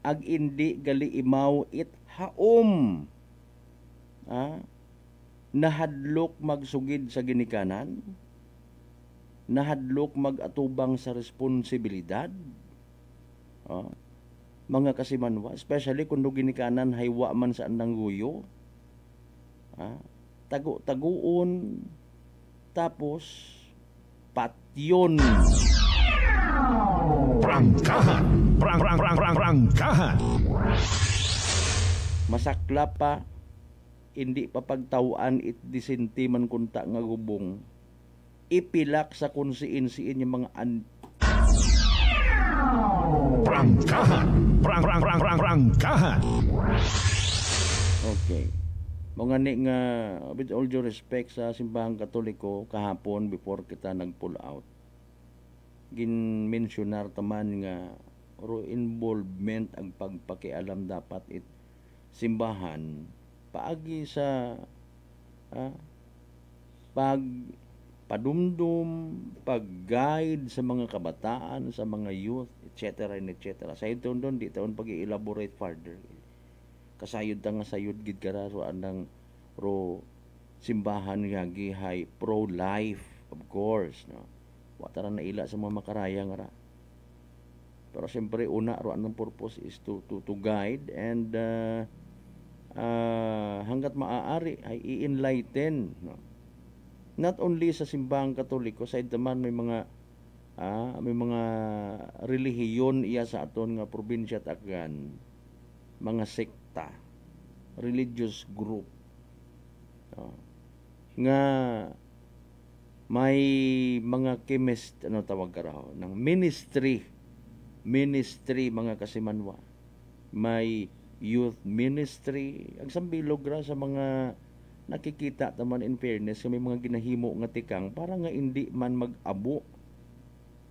Ag indi gali imaw it haom. Nahadlok magsugid sa ginikanan. Nahadlok magatubang sa responsibilidad. Mga kasimanwa, especially kung ginikanan haywa man sa andang guyo. Tagu-taguon tapos patyon. Prangkahan. Masakla pa hindi pa pagtawaan it disintiman kunta nga gubong ipilak sa kunsiin-siin yung mga Prangkahan. Okay. Mga ni nga, with all due respect sa simbahang Katoliko, kahapon before kita nag-pull out, gin-mentionar taman nga ro involvement ang pagpakialam dapat it simbahan paagi sa padumdum, pag-guide sa mga kabataan, sa mga youth, etc. Sa ito doon, di taon pag-i-elaborate further. Kasayod ta nga sayod gid kara ro andang ro simbahan nga gihay pro-life, of course, no. Wa tara na ila sa mga makaraya nga ra. Pero siyempre una ro ang purpose is to guide and hangga't maaari ay i-enlighten, no? Not only sa simbahang Katoliko, sa naman may mga relihiyon iya sa aton nga probinsya at agkan, mga sekta, religious group, nga may mga chemist, ano tawag karaho, ng ministry mga kasimanwa, may youth ministry, ang sambilog ra sa mga nakikita taman in fairness, may mga ginahimo nga tikang para nga hindi man mag-abo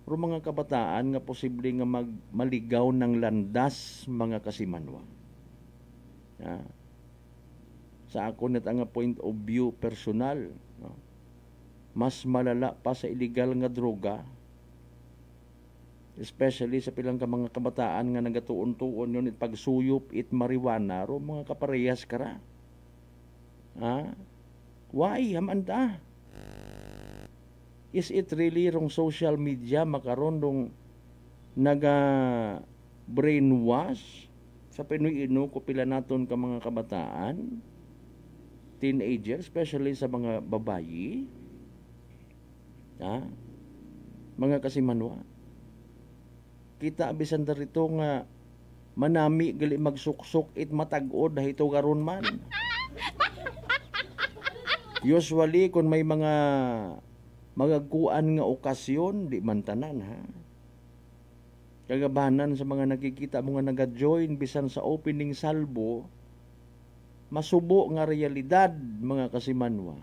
ro mga kabataan nga posible nga maligaw ng landas mga kasimanwa. Sa ako net ang point of view personal, no? Mas malala pa sa illegal nga droga, especially sa pilang ka mga kabataan nga nagatuon-tuon yun it pagsuyop it marijuana ro mga kaparehas kara. Why hamanta? Is it really rong social media makaron rong naga brainwash sa Pinoy ino ko pila naton ka mga kabataan, teenagers, especially sa mga babayi, mga kasimanwa. Kita abisan darito nga manami gali magsuksok it matag-od dahito karon man. Usually kung may mga magagkuan nga okasyon, di man tanan kagabanan sa mga nakikita mga naga-join bisan sa opening salvo, masubo nga realidad mga kasimanwa.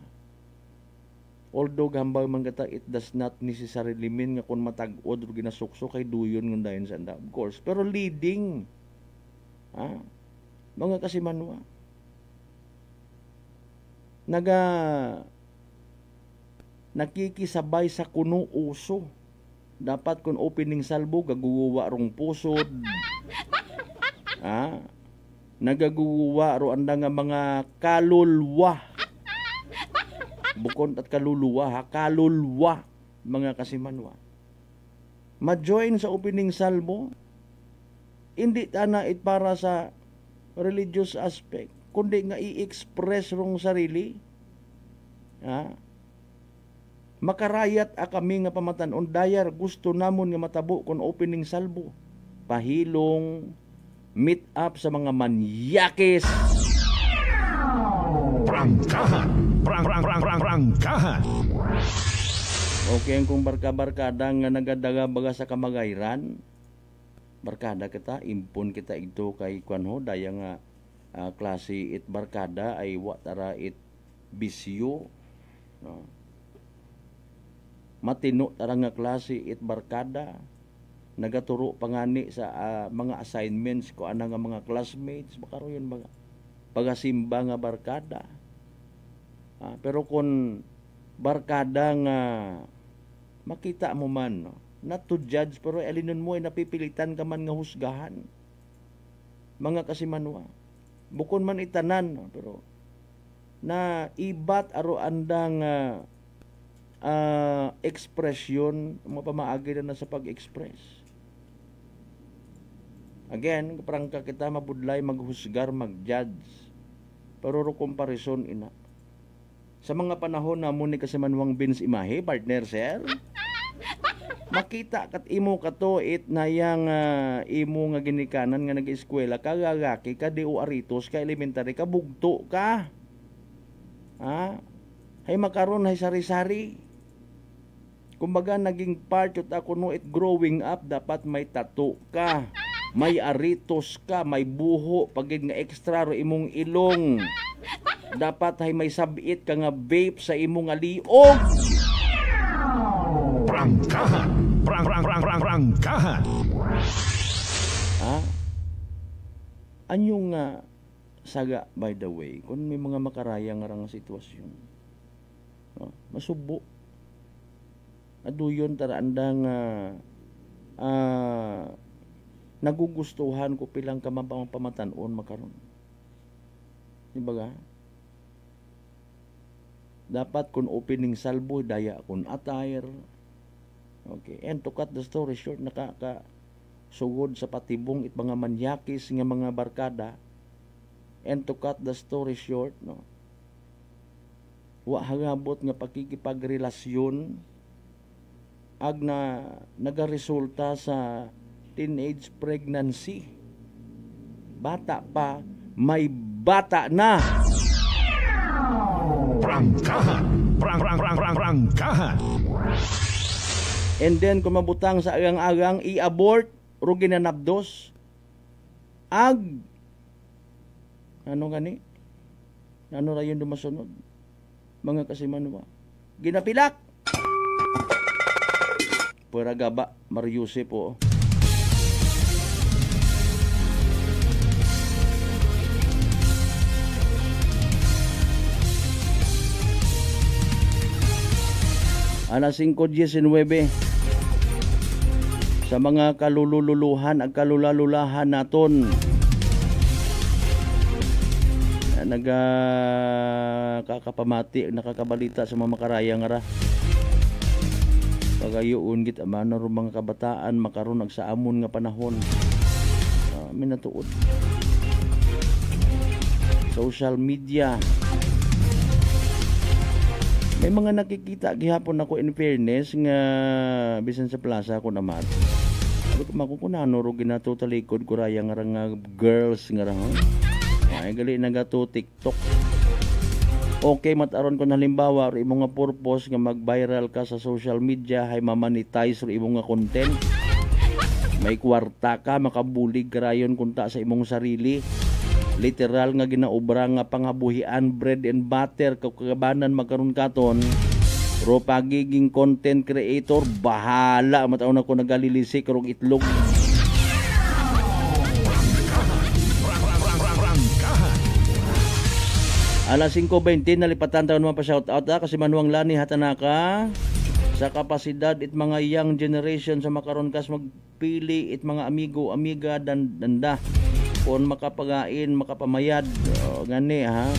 Although gambal man kata, it does not necessarily mean nga kung matag-od o ginasuksok kay duyon ng dayon sanda, of course, pero leading mga kasimanwa nakikisabay sa kuno uso. Dapat kung opening salvo gaguwa rong pusod, nagaguwa ro anda nga mga kalulwa, bukod at kaluluwa kalulwa mga kasimanwa, ma-join sa opening salvo. Hindi tana it para sa religious aspect, kundi nga i-express rong sarili. Makarayat kami nga pamatanon dayar gusto namon nga matabo kon opening salvo, pahilong meet up sa mga manyakis. Prangkahan. Prangkahan. Okay, kung barka-barkada nga nagadaga baga sa kamagayran, barkada kita, impon kita ito kay kwanho, daya nga klase it barkada ay watara it bisyo, no? Matino tara nga klase it barkada, nagaturo pangani sa mga assignments ko ana nga mga classmates, baka yun baga pagasimba nga barkada. Pero kung barkada nga makita mo man, no? Not to judge, pero alinon mo ay napipilitan ka man nga husgahan mga kasimanwa, bukod man itanan, no? Pero na ibat aro andang ekspresyon mo pamaagi na sa pag-express. Again, prangka kita mabudlay maghusgar, mag-judge, pero ro comparison ina sa mga panahon na muni kasimanwang Vince imahe partner sir, makita kat imo kato it na yang imo nga ginikanan nga nag-eskwela kagagaki ka di o aritos ka elementary ka bugto ka, hay makaron hay sari-sari. Kumbaga naging part yun ako no it growing up, dapat may tato ka, may aritos ka, may buho pagid nga extra ro imong ilong, dapat hay may sabit ka nga vape sa imong liog. Prangkahan. Prangkahan. Anyong saga, by the way, kung may mga makarayang nga sitwasyon, masubo aduyon taraandang nagugustuhan ko pilang pamatanon makaron, di ba ga? Dapat kung opening salvo daya kung attire. Okay, and to cut the story short, sugod sa patibong it mga manyakis nga mga barkada. And to cut the story short, no, wa hangabot nga pakikipagrelasyon ag na nagaresulta sa teenage pregnancy. Bata pa, may bata na. Prangkahan. Prangkahan. And then kung mabutang sa agang-agang i-abort ro ginanapdos ag ano gani? Ano ra yun dumasunod? Mga kasimanwa. Ginapilak. Pura gaba, Mariuse po. Alas 5:19 sa mga kalululuhan at kalulalulahan naton kakapamati nakakabalita sa mga makarayang ra pagayoon git amana ro mga kabataan makaron og sa amon nga panahon minatuod social media. May mga nakikita gihapon ako in fairness nga bisan sa plaza ko naman. Sabi ko makukunano ro ginato talikod ko rayang nga girls nga ra. Ay gali nagato TikTok. Okay mataron ko na halimbawa ro imong nga purpose nga mag-viral ka sa social media hay mamonetize ro imong nga content. May kwarta ka makabulig karayon kunta sa imong sarili. Literal nga ginaobra nga pangabuhian bread and butter kagabanan magkaron katon. Ro pagiging content creator bahala mataon ako nagalilisik rong itlog. Alas 5:20 nalipatan taon mga pa-shoutout kasi Manuang Lani Hatanaka sa kapasidad it mga young generation sa makaron kas magpili it mga amigo, amiga dan danda kung makapagain, makapamayad gani ha.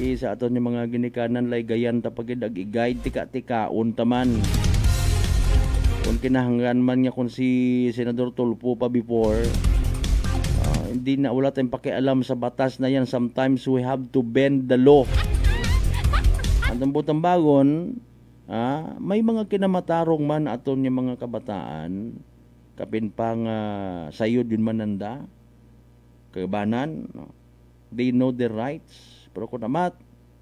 Isa aton yung mga ginikanan lay gayan tapagid ag i-guide tika-tikaon taman. Kung kinahanglan man niya kung si Senador Tulfo pa before hindi na wala tayong pakialam sa batas na yan. Sometimes we have to bend the law. Ang tambutang bagon, may mga kinamatarong man aton yung mga kabataan, kapin pang sayod yun mananda, kagabanan, no? They know their rights. Pero kung namat,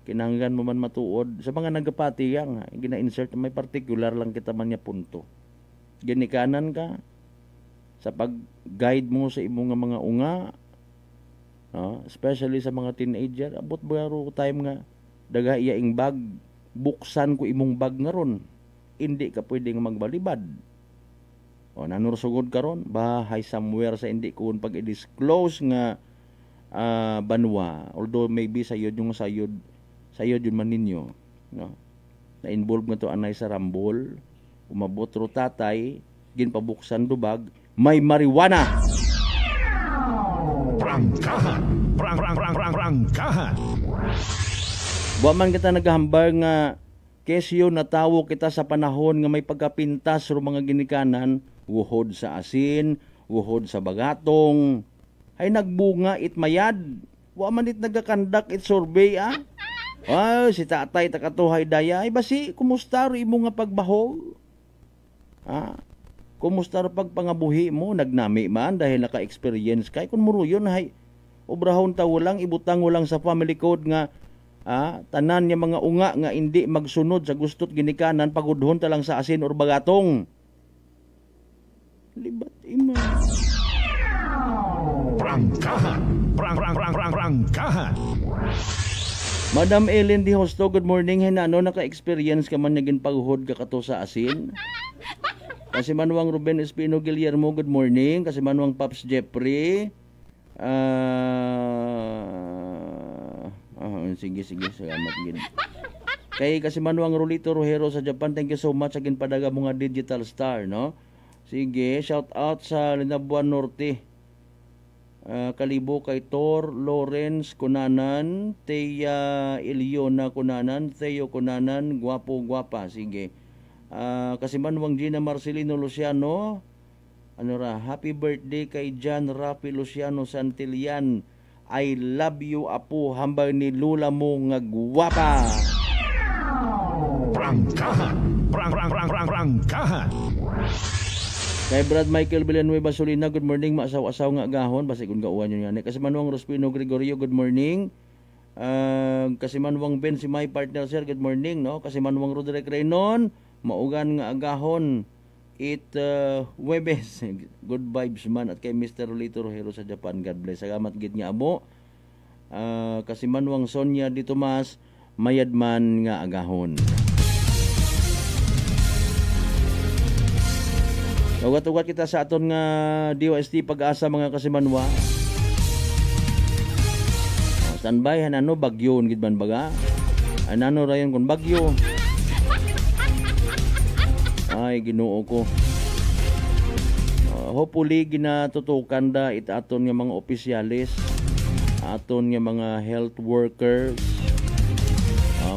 kinahanglan mo man matuod. Sa mga nagapati yang, gina-insert, may particular lang kita man niya punto. Ginikanan ka, sa pag-guide mo sa imong mga unga, especially sa mga teenager, abot baro time nga daga iyaing bag, buksan ko imong bag nga ron, hindi ka pwedeng magbalibad. Nanursugod ka ron, bahay somewhere sa hindi ko pag i-disclose nga banwa, although maybe sayod yung sayod yun man ninyo, no? Na-involve nga to anay sa rambol, umabot ro tatay, ginpabuksan dubag, may marijuana. Prangkahan. Prangkahan. Wa man kita nagahambal nga kesyo natawo kita sa panahon nga may pagkapintas ro mga ginikanan, wuhod sa asin, wuhod sa bagatong, ay nagbunga it mayad. Wa man it nagakandak it survey si tatay takatuhay daya, ay basi kumusta ro imo nga pagbahog? Kumusta ro pagpangabuhi mo? Nagnami man dahil naka-experience kay kun muruyon hay obrahon tawo lang ibutang mo lang sa family code nga tanan niya mga unga nga hindi magsunod sa gustot ginikanan pagudhon ta lang sa asin or bagatong. Libat ima. Prangkahan. Prangkahan. Madam Ellen Di Hosto, good morning. Hinano naka-experience ka man naging paghuhod ka kato sa asin? Kasi Manuang Ruben Espino Guillermo, good morning. Kasi Manuang Pops Jeffrey. Sige, salamat gin. Kay kasi Manuang Rolito Rojero sa Japan, thank you so much. Agin padaga mga digital star, no? Sige, shout out sa Linabuan Norte. Kalibo kay Tor, Lawrence Kunanan, Teya Iliona Kunanan, Theo Kunanan, guwapo-guwapa. Sige. Kasi Manuang Gina Marcelino Luciano, happy birthday kay John Rafi Luciano Santillan. I love you, apo, hambang ni lula mo nga guwapa. Prangkahan. Kay Brad Michael Villanueva Solina, good morning, maasaw-asaw nga agahon, basi kung gauwan yun yan. Kasi Manuang Rospino Gregorio, good morning. Kasi Manuang Ben, si my partner sir, good morning, no? Kasi Manuang Roderick Reynon, maugan nga agahon. Webes, good vibes man. At kay Mr. Lito Rojero sa Japan, God bless. Salamat gid nga abo. Kasi Manuang Sonia Di Tomas, mayadman nga agahon. Ugat-ugat kita sa aton nga DOST Pag-asa mga kasimanwa. Standby hanano bagyo gid man baga. Anano rayon kun bagyo. Ay Ginoo ko. Hopefully ginatutukan da it aton nga mga opisyalis, aton nga mga health workers.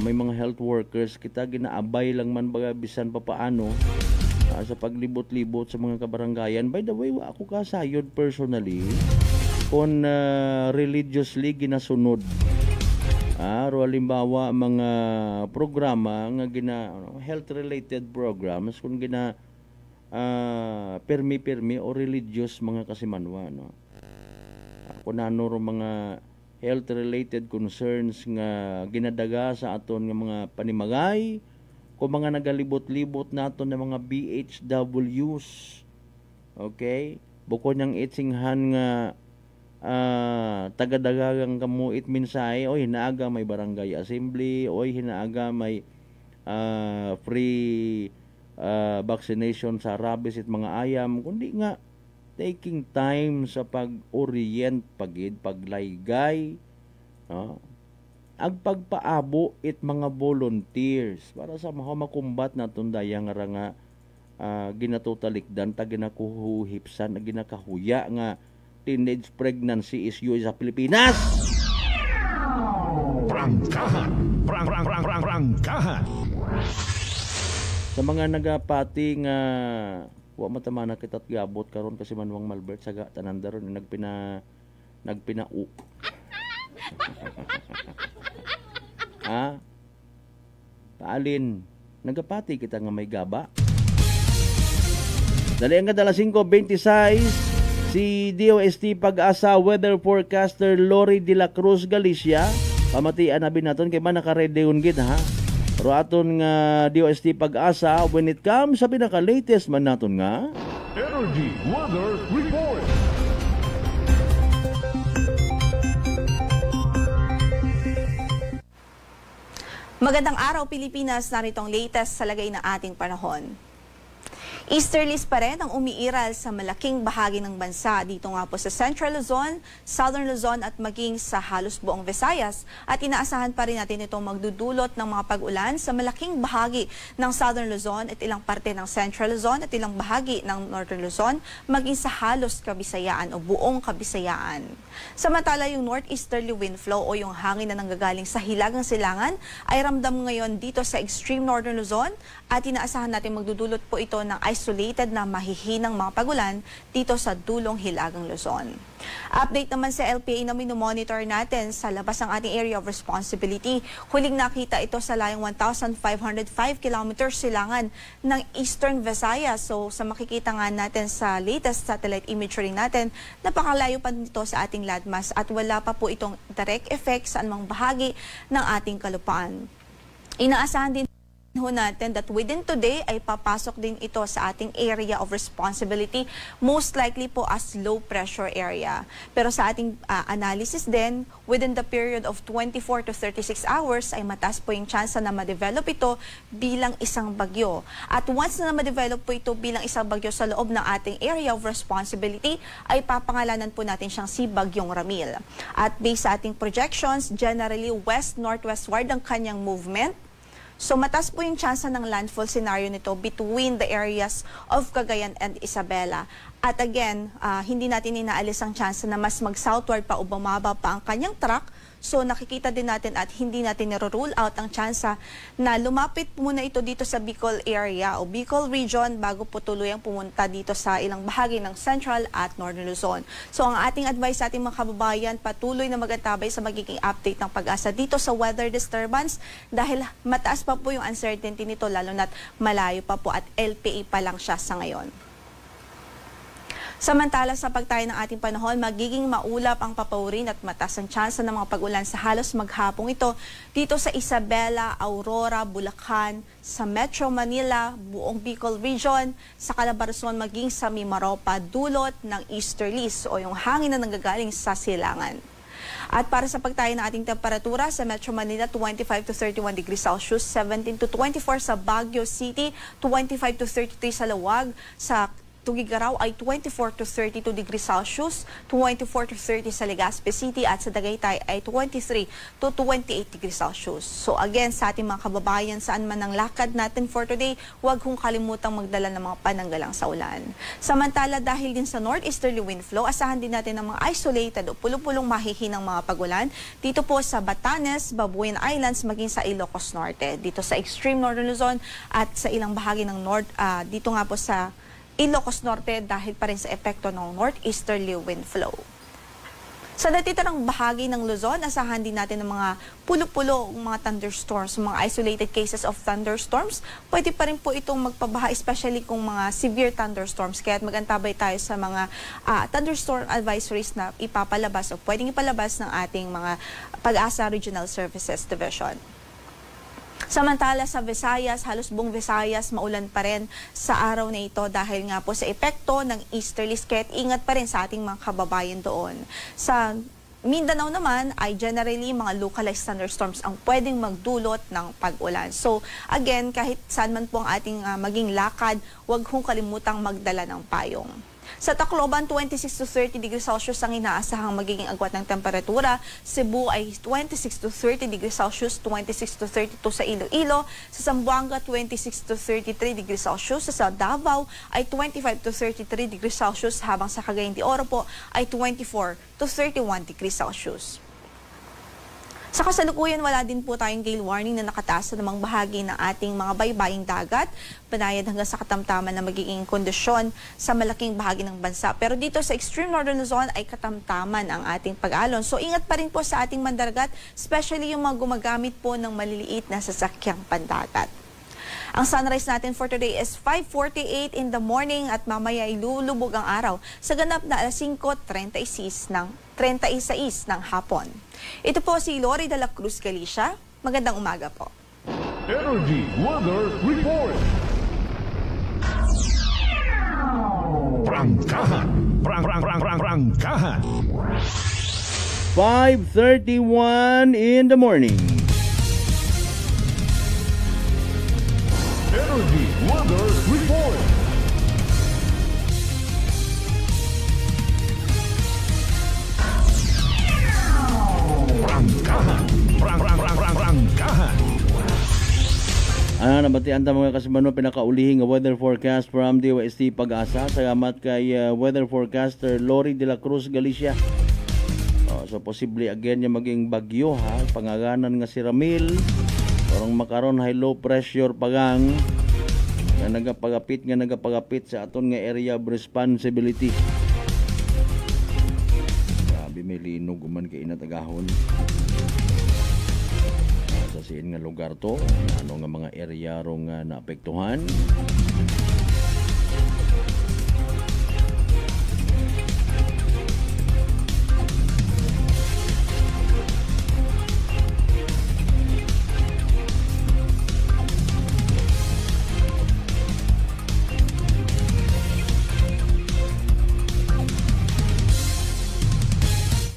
May mga health workers kita ginaabay lang man baga bisan pa paano. Sa paglibot-libot sa mga kabarangayan. By the way, ako kasayod personally kung religiously ginasunod. Halimbawa, mga programa nga health-related programs kung permi-permi o religious mga kasimanwa. No? Kung ano mga health-related concerns nga ginadaga sa aton nga mga panimagay, kung mga nagalibot-libot nato ng mga BHWs, okay? Bukod niyang itsinghan nga tagadagagang kamuit minsay, oy hinaaga may barangay assembly, oy hinaaga may free vaccination sa rabies at mga ayam, kundi nga taking time sa pag-orient pagid, paglaygay, no? Agpagpaabo it mga volunteers para sa makumbat na tundaya nga ginatutalikdan ta ginakuhipsan ginakahuya nga teenage pregnancy issue sa Pilipinas. Prangkahan. Sa mga nagapati nga wa matamana kitat gabot karon kasi Manuang Malbert saga tanan daron nagpina Paalin, nagapati kita nga may gaba. Dali ang kadala 5:26 si DOST Pag-asa weather forecaster Lori de la Cruz Galicia. Pamatian na binaton kay man naka-ready gid ha. Pero aton nga DOST Pag-asa when it comes sa pinaka-latest man naton nga Energy Weather Report. Magandang araw Pilipinas, narito ang latest sa lagay ng ating panahon. Easterlies pa rin ang umiiral sa malaking bahagi ng bansa dito nga po sa Central Luzon, Southern Luzon at maging sa halos buong Visayas. At inaasahan pa rin natin itong magdudulot ng mga pag-ulan sa malaking bahagi ng Southern Luzon at ilang parte ng Central Luzon at ilang bahagi ng Northern Luzon maging sa halos Kabisayaan o buong Kabisayaan. Samantala yung northeasterly wind flow o yung hangin na nanggagaling sa hilagang silangan ay ramdam ngayon dito sa extreme Northern Luzon at inaasahan natin magdudulot po ito ng isolated na mahihinang mga pagulan dito sa dulong Hilagang Luzon. Update naman sa LPA na minomonitor natin sa labas ng ating area of responsibility. Huling nakita ito sa layong 1,505 kilometers silangan ng Eastern Visayas. So sa makikita nga natin sa latest satellite imagery natin, napakalayo pa nito sa ating landmass at wala pa po itong direct effect sa anumang bahagi ng ating kalupaan. Inaasahan din natin that within today ay papasok din ito sa ating area of responsibility, most likely po as low pressure area. Pero sa ating analysis din, within the period of 24 to 36 hours ay mataas po yung chance na ma-develop ito bilang isang bagyo. At once na ma-develop po ito bilang isang bagyo sa loob ng ating area of responsibility, ay papangalanan po natin siyang si Bagyong Ramil. At based sa ating projections, generally west-northwestward ang kanyang movement. So mataas po yung chance ng landfall scenario nito between the areas of Cagayan and Isabela. At again, hindi natin inaalis ang chance na mas mag-southward pa o bumaba pa ang kanyang track. So nakikita din natin at hindi natin niro-rule out ang tsansa na lumapit muna ito dito sa Bicol area o Bicol region bago po tuluyang pumunta dito sa ilang bahagi ng Central at Northern Luzon. So ang ating advice sa ating mga kababayan, patuloy na magantabay sa magiging update ng Pag-asa dito sa weather disturbance dahil mataas pa po yung uncertainty nito lalo na't malayo pa po at LPA pa lang siya sa ngayon. Samantala sa pagtayo ng ating panahon, magiging maulap ang papaurin at mataas ang tsansa ng mga pag-ulan sa halos maghapong ito dito sa Isabela, Aurora, Bulacan, sa Metro Manila, buong Bicol Region, sa Calabarzon maging sa Mimaropa, dulot ng easterlies o yung hangin na nanggagaling sa silangan. At para sa pagtayo ng ating temperatura, sa Metro Manila, 25 to 31 degrees Celsius, 17 to 24 sa Baguio City, 25 to 33 sa Lawag, sa Tugigaraw ay 24 to 32 degrees Celsius, 24 to 30 sa Legazpi City at sa Tagaytay ay 23 to 28 degrees Celsius. So again, sa ating mga kababayan, saan man ang lakad natin for today, huwag kong kalimutang magdala ng mga pananggalang sa ulan. Samantala, dahil din sa northeasterly wind flow, asahan din natin ng mga isolated o pulupulong mahihinang mga pagulan dito po sa Batanes, Babuyan Islands, maging sa Ilocos Norte, dito sa extreme northern Luzon at sa ilang bahagi ng dito nga po sa Ilocos Norte dahil pa rin sa epekto ng northeasterly wind flow. Sa natitirang bahagi ng Luzon, asahan din natin ng mga pulo-pulo, mga thunderstorms, mga isolated cases of thunderstorms. Pwede pa rin po itong magpabaha, especially kung mga severe thunderstorms. Kaya magantabay tayo sa mga thunderstorm advisories na ipapalabas o pwedeng ipalabas ng ating mga Pag-asa Regional Services Division. Samantala sa Visayas, halos buong Visayas, maulan pa rin sa araw na ito dahil nga po sa epekto ng easterlies, kaya't ingat pa rin sa ating mga kababayan doon. Sa Mindanao naman ay generally mga localized thunderstorms ang pwedeng magdulot ng pag-ulan. So again, kahit saan man po ang ating maging lakad, huwag hong kalimutang magdala ng payong. Sa Tacloban, 26 to 30 degrees Celsius ang inaasahang magiging agwat ng temperatura. Cebu ay 26 to 30 degrees Celsius, 26 to 32 sa Iloilo. Sa Zamboanga, 26 to 33 degrees Celsius. Sa Davao ay 25 to 33 degrees Celsius, habang sa Cagayan de Oro po ay 24 to 31 degrees Celsius. Sa kasalukuyan, wala din po tayong gale warning na nakataas sa namang bahagi ng ating mga baybaying dagat, banayad hanggang sa katamtaman na magiging kondisyon sa malaking bahagi ng bansa. Pero dito sa extreme northern Luzon ay katamtaman ang ating pag-alon. So ingat pa rin po sa ating mandaragat, especially yung mga gumagamit po ng maliliit na sasakyang pandagat. Ang sunrise natin for today is 5:48 in the morning at mamaya ay lulubog ang araw sa ganap na alas 5:36 ng hapon. Ito po si Lori de la Cruz Galicia. Magandang umaga po. Energy Weather Report. Prangkahan. Prangkahan. 5:31 in the morning. Energy Weather Report. Prangkahan. Prangkahan. Nabatian ta mga kasabano, pinakaulihing weather forecast from DOST Pag-asa. Salamat kay weather forecaster Lori de la Cruz Galicia. So posible again yung maging bagyo ha, pangaganan nga si Ramil. Orong makaron high low pressure pagang nga nagapagapit sa aton nga area of responsibility. Grabe, may linog man kay inatagahon. Sa siin nga lugar to, ano nga mga area ro nga naapektuhan.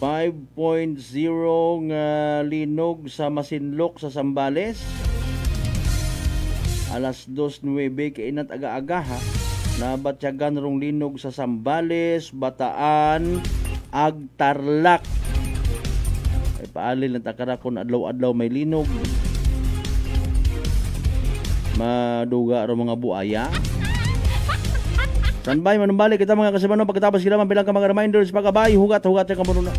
5.0 nga linog sa Masinloc sa Zambales. Alas 2:09 kay inat aga-aga ha. Nabatyagan rong linog sa Zambales, Bataan, Agtarlac. Ay paalil na takarakon adlaw-adlaw may linog. Maduga ro mga buaya. Standby, manumbalik kita mga kasabano pagkatapos sila mabilang ka mga reminders pagkabay, hugat-hugat sa kamununa.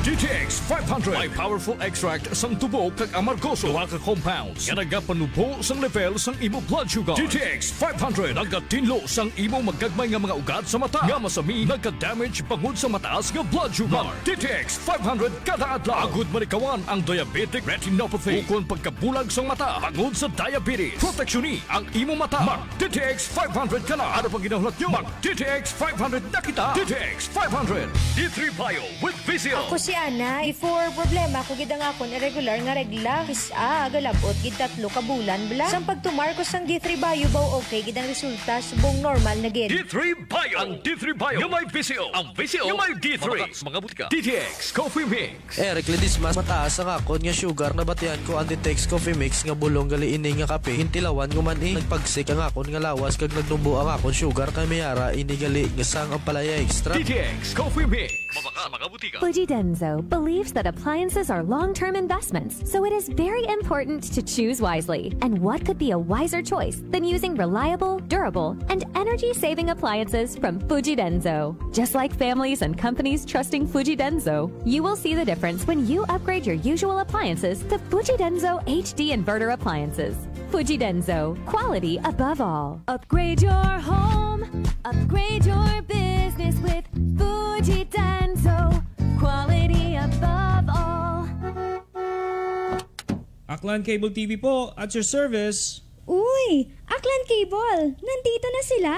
DTX 500. May powerful extract sang tubo kag amargoso. Duha ka compounds nga nagapanubo sang level sang imo blood sugar. DTX 500 nagatinlo sang imo magagmay nga mga ugat sa mata. Nga masami nagka-damage pangod sa mataas nga blood sugar. DTX 500 kada adlaw. Agud manikawan ang diabetic retinopathy. Ukon pagkabulag sang mata pangod sa diabetes. Proteksyon ang imo mata. Mag DTX 500 ka na. Ano pang ginahulot nyo? Mag DTX 500 na kita. DTX 500. D3 Bio with Vizio. Ako si Ana. Before problema ko gid ang akon irregular nga regla. Kisa galabot gid 3 ka bulan bla. Sang pagtumar ko sang D3 Bio baw okay gid ang resulta subong normal na gid. D3 Bio. Ang D3 Bio nga may Vizio. Ang Vizio nga may D3. Mga butika. DTX Coffee Mix. Recledis mas mataas ang akon nga sugar na batian ko ang DTX Coffee Mix nga bulong gali ini nga kape. Hintilawan ko man nagpagsik ang akon nga lawas kag nagdumbo ang akon sugar kay mayara inigali nga sang ang palaya extra. DTX Coffee Mix. Mga butika. Fujidenzo believes that appliances are long-term investments, so it is very important to choose wisely. And what could be a wiser choice than using reliable, durable, and energy-saving appliances from Fujidenzo? Just like families and companies trusting Fujidenzo, you will see the difference when you upgrade your usual appliances to Fujidenzo HD inverter appliances. Fujidenzo, quality above all. Upgrade your home, upgrade your business with Fujidenzo, quality above all. Aklan Cable TV po, at your service. Uy, Aklan Cable, nandito na sila.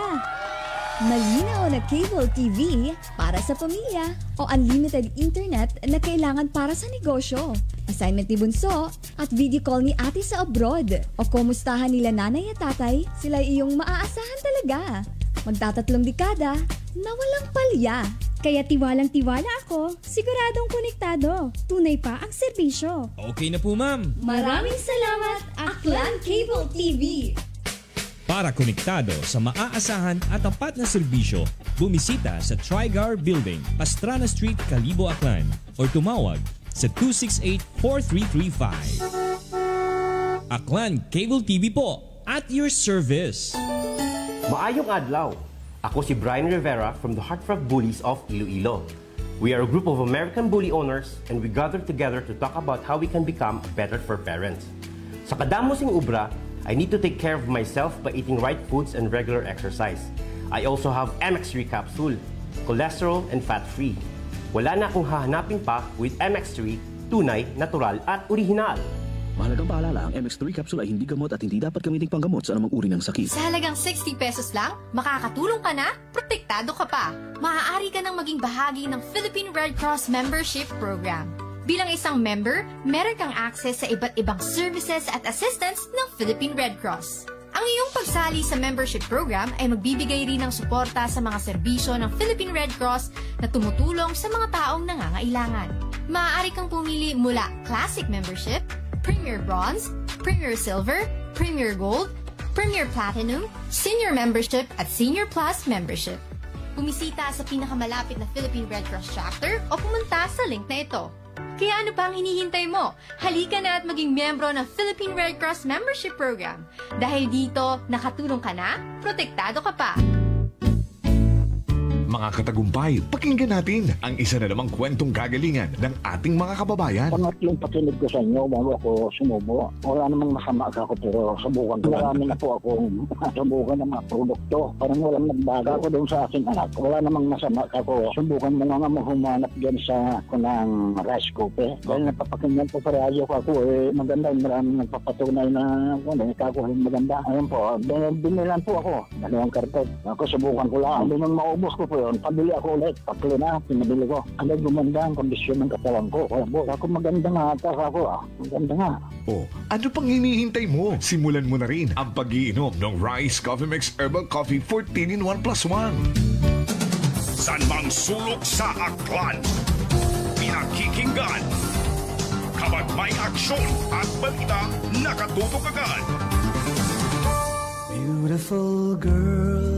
Malinaw na cable TV para sa pamilya o unlimited internet na kailangan para sa negosyo. Assignment ni Bunso at video call ni ate sa abroad. O kumustahan nila nanay at tatay, sila iyong maaasahan talaga. Magtatatlong dekada na walang palya. Kaya tiwalang-tiwala ako, siguradong konektado. Tunay pa ang serbisyo. Okay na po, ma'am. Maraming salamat, Aklan Cable TV. Para konektado sa maaasahan at tapat na serbisyo, bumisita sa Trigar Building, Pastrana Street, Calibo, Aklan o tumawag sa 268-4335. Aklan Cable TV po, at your service. Maayong adlaw. Ako si Brian Rivera from the Heartfrog Bullies of Iloilo. We are a group of American bully owners and we gather together to talk about how we can become better for parents. Sa kadamosing ubra, I need to take care of myself by eating right foods and regular exercise. I also have MX3 capsule, cholesterol and fat-free. Wala na akong hahanapin pa with MX3, tunay, natural at orihinal. Mahalagang paalala, ang MX3 capsule ay hindi gamot at hindi dapat gamitin panggamot sa anumang uri ng sakit. Sa halagang 60 pesos lang, makakatulong ka na, protektado ka pa. Maaari ka nang maging bahagi ng Philippine Red Cross Membership Program. Bilang isang member, meron kang access sa iba't ibang services at assistance ng Philippine Red Cross. Ang iyong pagsali sa membership program ay magbibigay rin ng suporta sa mga serbisyo ng Philippine Red Cross na tumutulong sa mga taong nangangailangan. Maaari kang pumili mula Classic Membership, Premier Bronze, Premier Silver, Premier Gold, Premier Platinum, Senior Membership at Senior Plus Membership. Bumisita sa pinakamalapit na Philippine Red Cross chapter o pumunta sa link na ito. Kaya ano pa ang hinihintay mo? Halika na at maging miyembro ng Philippine Red Cross Membership Program. Dahil dito, nakatulong ka na, protektado ka pa. Mga katagumpay, pakinggan natin ang isa na namang kwentong kagalingan ng ating mga kababayan. Pangatlong pakinig ko sa inyo bago ako sumubo. Wala namang masama ako pero subukan ko. Marami na po akong subukan ng mga produkto. Parang walang nagbaga ako doon sa aking anak. Wala namang masama ako. Subukan mo nga humanap dyan sa kunang rice cooker. Dahil napapakinggan po sa radyo ko ako maganda. Maraming nagpapatunay na ikakuhin maganda. Ayun po, binilan po ako. 2 karton. Ako subukan ko lang. Hindi nang maubos ko po yun. Pabili ako ulit. Tatlo na, pinabili ko. Hanggang gumanda ang kondisyon ng katawan ko. Kaya po, ako maganda nga. Ako, maganda nga. O, ano pang hinihintay mo? Simulan mo na rin ang pag-iinom ng Rice Coffee Mix Herbal Coffee 14-in-1+1. San mang sulok sa Aklan, pinakikinggan. Kapag may aksyon at balita, nakatutok agad. Beautiful girl.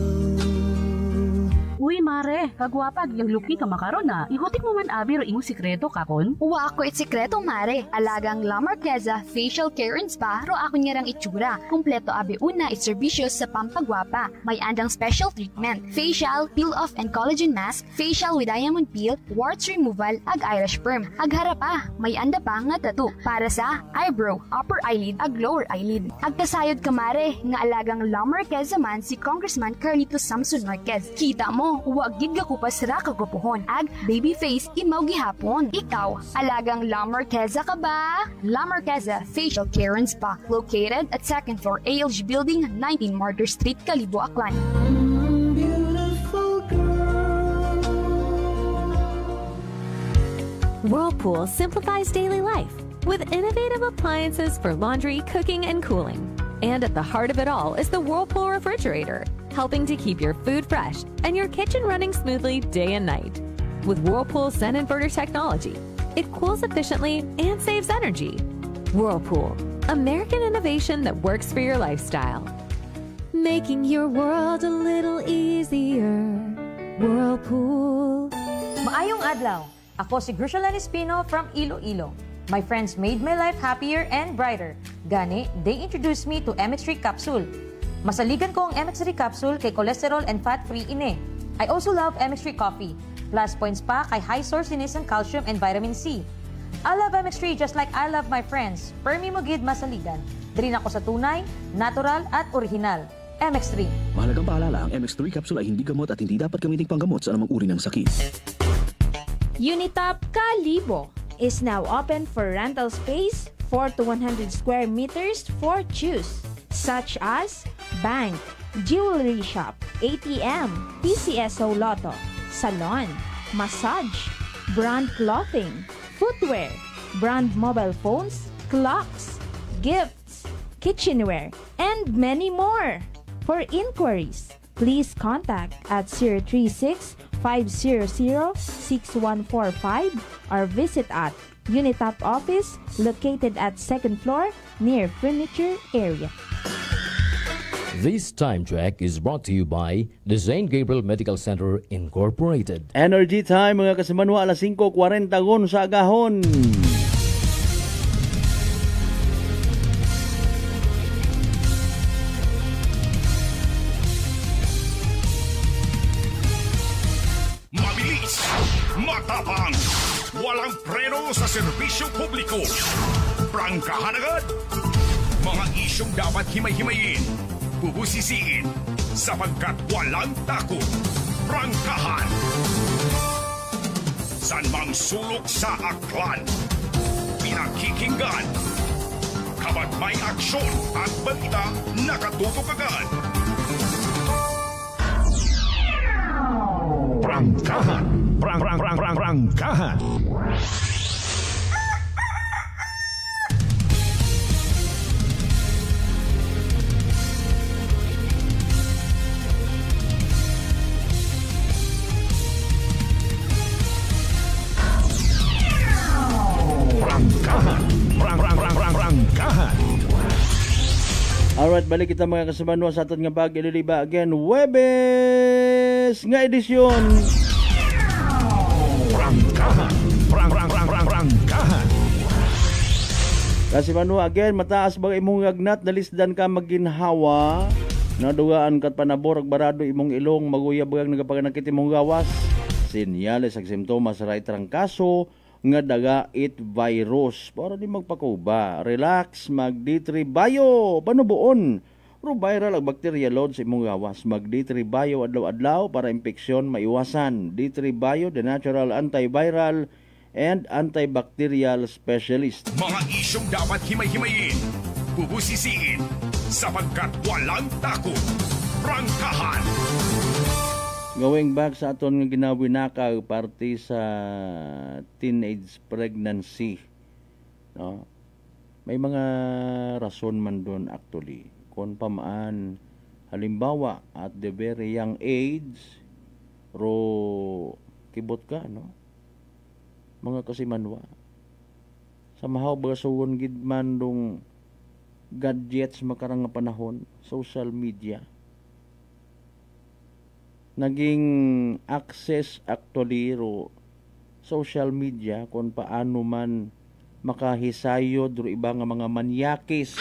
We mare, kagwapag yung luki ka makaron na. Ihutik mo man abi ro imong sikreto kakon. Uwa ako it sikreto mare. Alagang La Marqueza Facial Care and Spa ro ako niyarang itsura. Kompleto abi una it serbisyo sa pampagwapa. May andang special treatment, facial, peel-off and collagen mask, facial with diamond peel, warts removal, ag eyelash perm. Ag harapa, may anda pa nga tattoo para sa eyebrow, upper eyelid, ag lower eyelid. Ag kasayod ka mare, nga alagang La Marqueza man si Congressman Carlito Samson Marquez. Kita mo, huwag gid ka kupas ra kagupuhon. Ag baby face imaw gihapon. Ikaw, alagang La Marqueza ka ba? La Marqueza Facial Care and Spa, located at 2nd floor ALG Building, 19 Martyr Street, Calibo, Aklan. Whirlpool simplifies daily life with innovative appliances for laundry, cooking, and cooling. And at the heart of it all is the Whirlpool refrigerator, helping to keep your food fresh and your kitchen running smoothly day and night. With Whirlpool Sun Inverter technology, it cools efficiently and saves energy. Whirlpool, American innovation that works for your lifestyle. Making your world a little easier. Whirlpool. Maayong adlaw. Ako si Grushalan Espino from Iloilo. My friends made my life happier and brighter. Gani, they introduced me to MX3 capsule. Masaligan ko ang MX3 capsule kay cholesterol and fat-free ine. I also love MX3 coffee. Plus points pa kay high source inis ng calcium and vitamin C. I love MX3 just like I love my friends. Permi mo gid masaligan. Diri ako sa tunay, natural at original. MX3. Mahalagang paalala, ang MX3 capsule ay hindi gamot at hindi dapat gamitin panggamot sa anumang uri ng sakit. Unitop Calibo is now open for rental space 4 to 100 square meters for choose, such as bank, jewelry shop, ATM, PCSO Lotto, salon, massage, brand clothing, footwear, brand mobile phones, clocks, gifts, kitchenware, and many more. For inquiries, please contact at 036-500-6145 or visit at Unitop office located at 2nd floor near furniture area. This time check is brought to you by the St. Gabriel Medical Center Incorporated. Energy time mga kasimanwa, alas 5:40 gon sa agahon. Mabilis, matapang, walang preno sa serbisyo publiko. Prangkahan agad. Mga isyong dapat himay-himayin, bubusisiin, sapagkat walang takot. Prangkahan. San mang sulok sa aklan, pinakikinggan. Kabat may aksyon at balita, nakatutok agad. Prangkahan. Prangkahan. Prangkahan. Alright, balik kita mga kasabanwa sa aton nga pag-ililiba again. Webes nga edisyon. Prangkahan. Prangkahan. Kasi manwa again, mataas ba imong gagnat, nalisdan ka maginhawa, nadugaan kat panaborag barado imong ilong, maguyab ang nagapaganakit imong gawas. Sinyales ag simptomas sa trangkaso nga daga it virus. Para di magpakuba, relax, mag D3 Bio, panubuon. Pero viral ang bacteria load sa imong gawas. Mag D3 Bio adlaw-adlaw para infeksyon maiwasan. D3 Bio, the natural antiviral and antibacterial specialist. Mga isyong dapat himay-himayin, bubusisiin, sapagkat walang takot. Prangkahan. Going back sa aton nga ginawinaka parte sa teenage pregnancy, no? May mga rason man doon actually. Kung pamaan, halimbawa at the very young age, ro kibot ka, no? Mga kasimanwa. Sa mahaw bagasugon gid man dong gadgets makarang nga panahon, social media. naging access actually ro social media kung paano man makahisayo ro iba nga mga manyakis.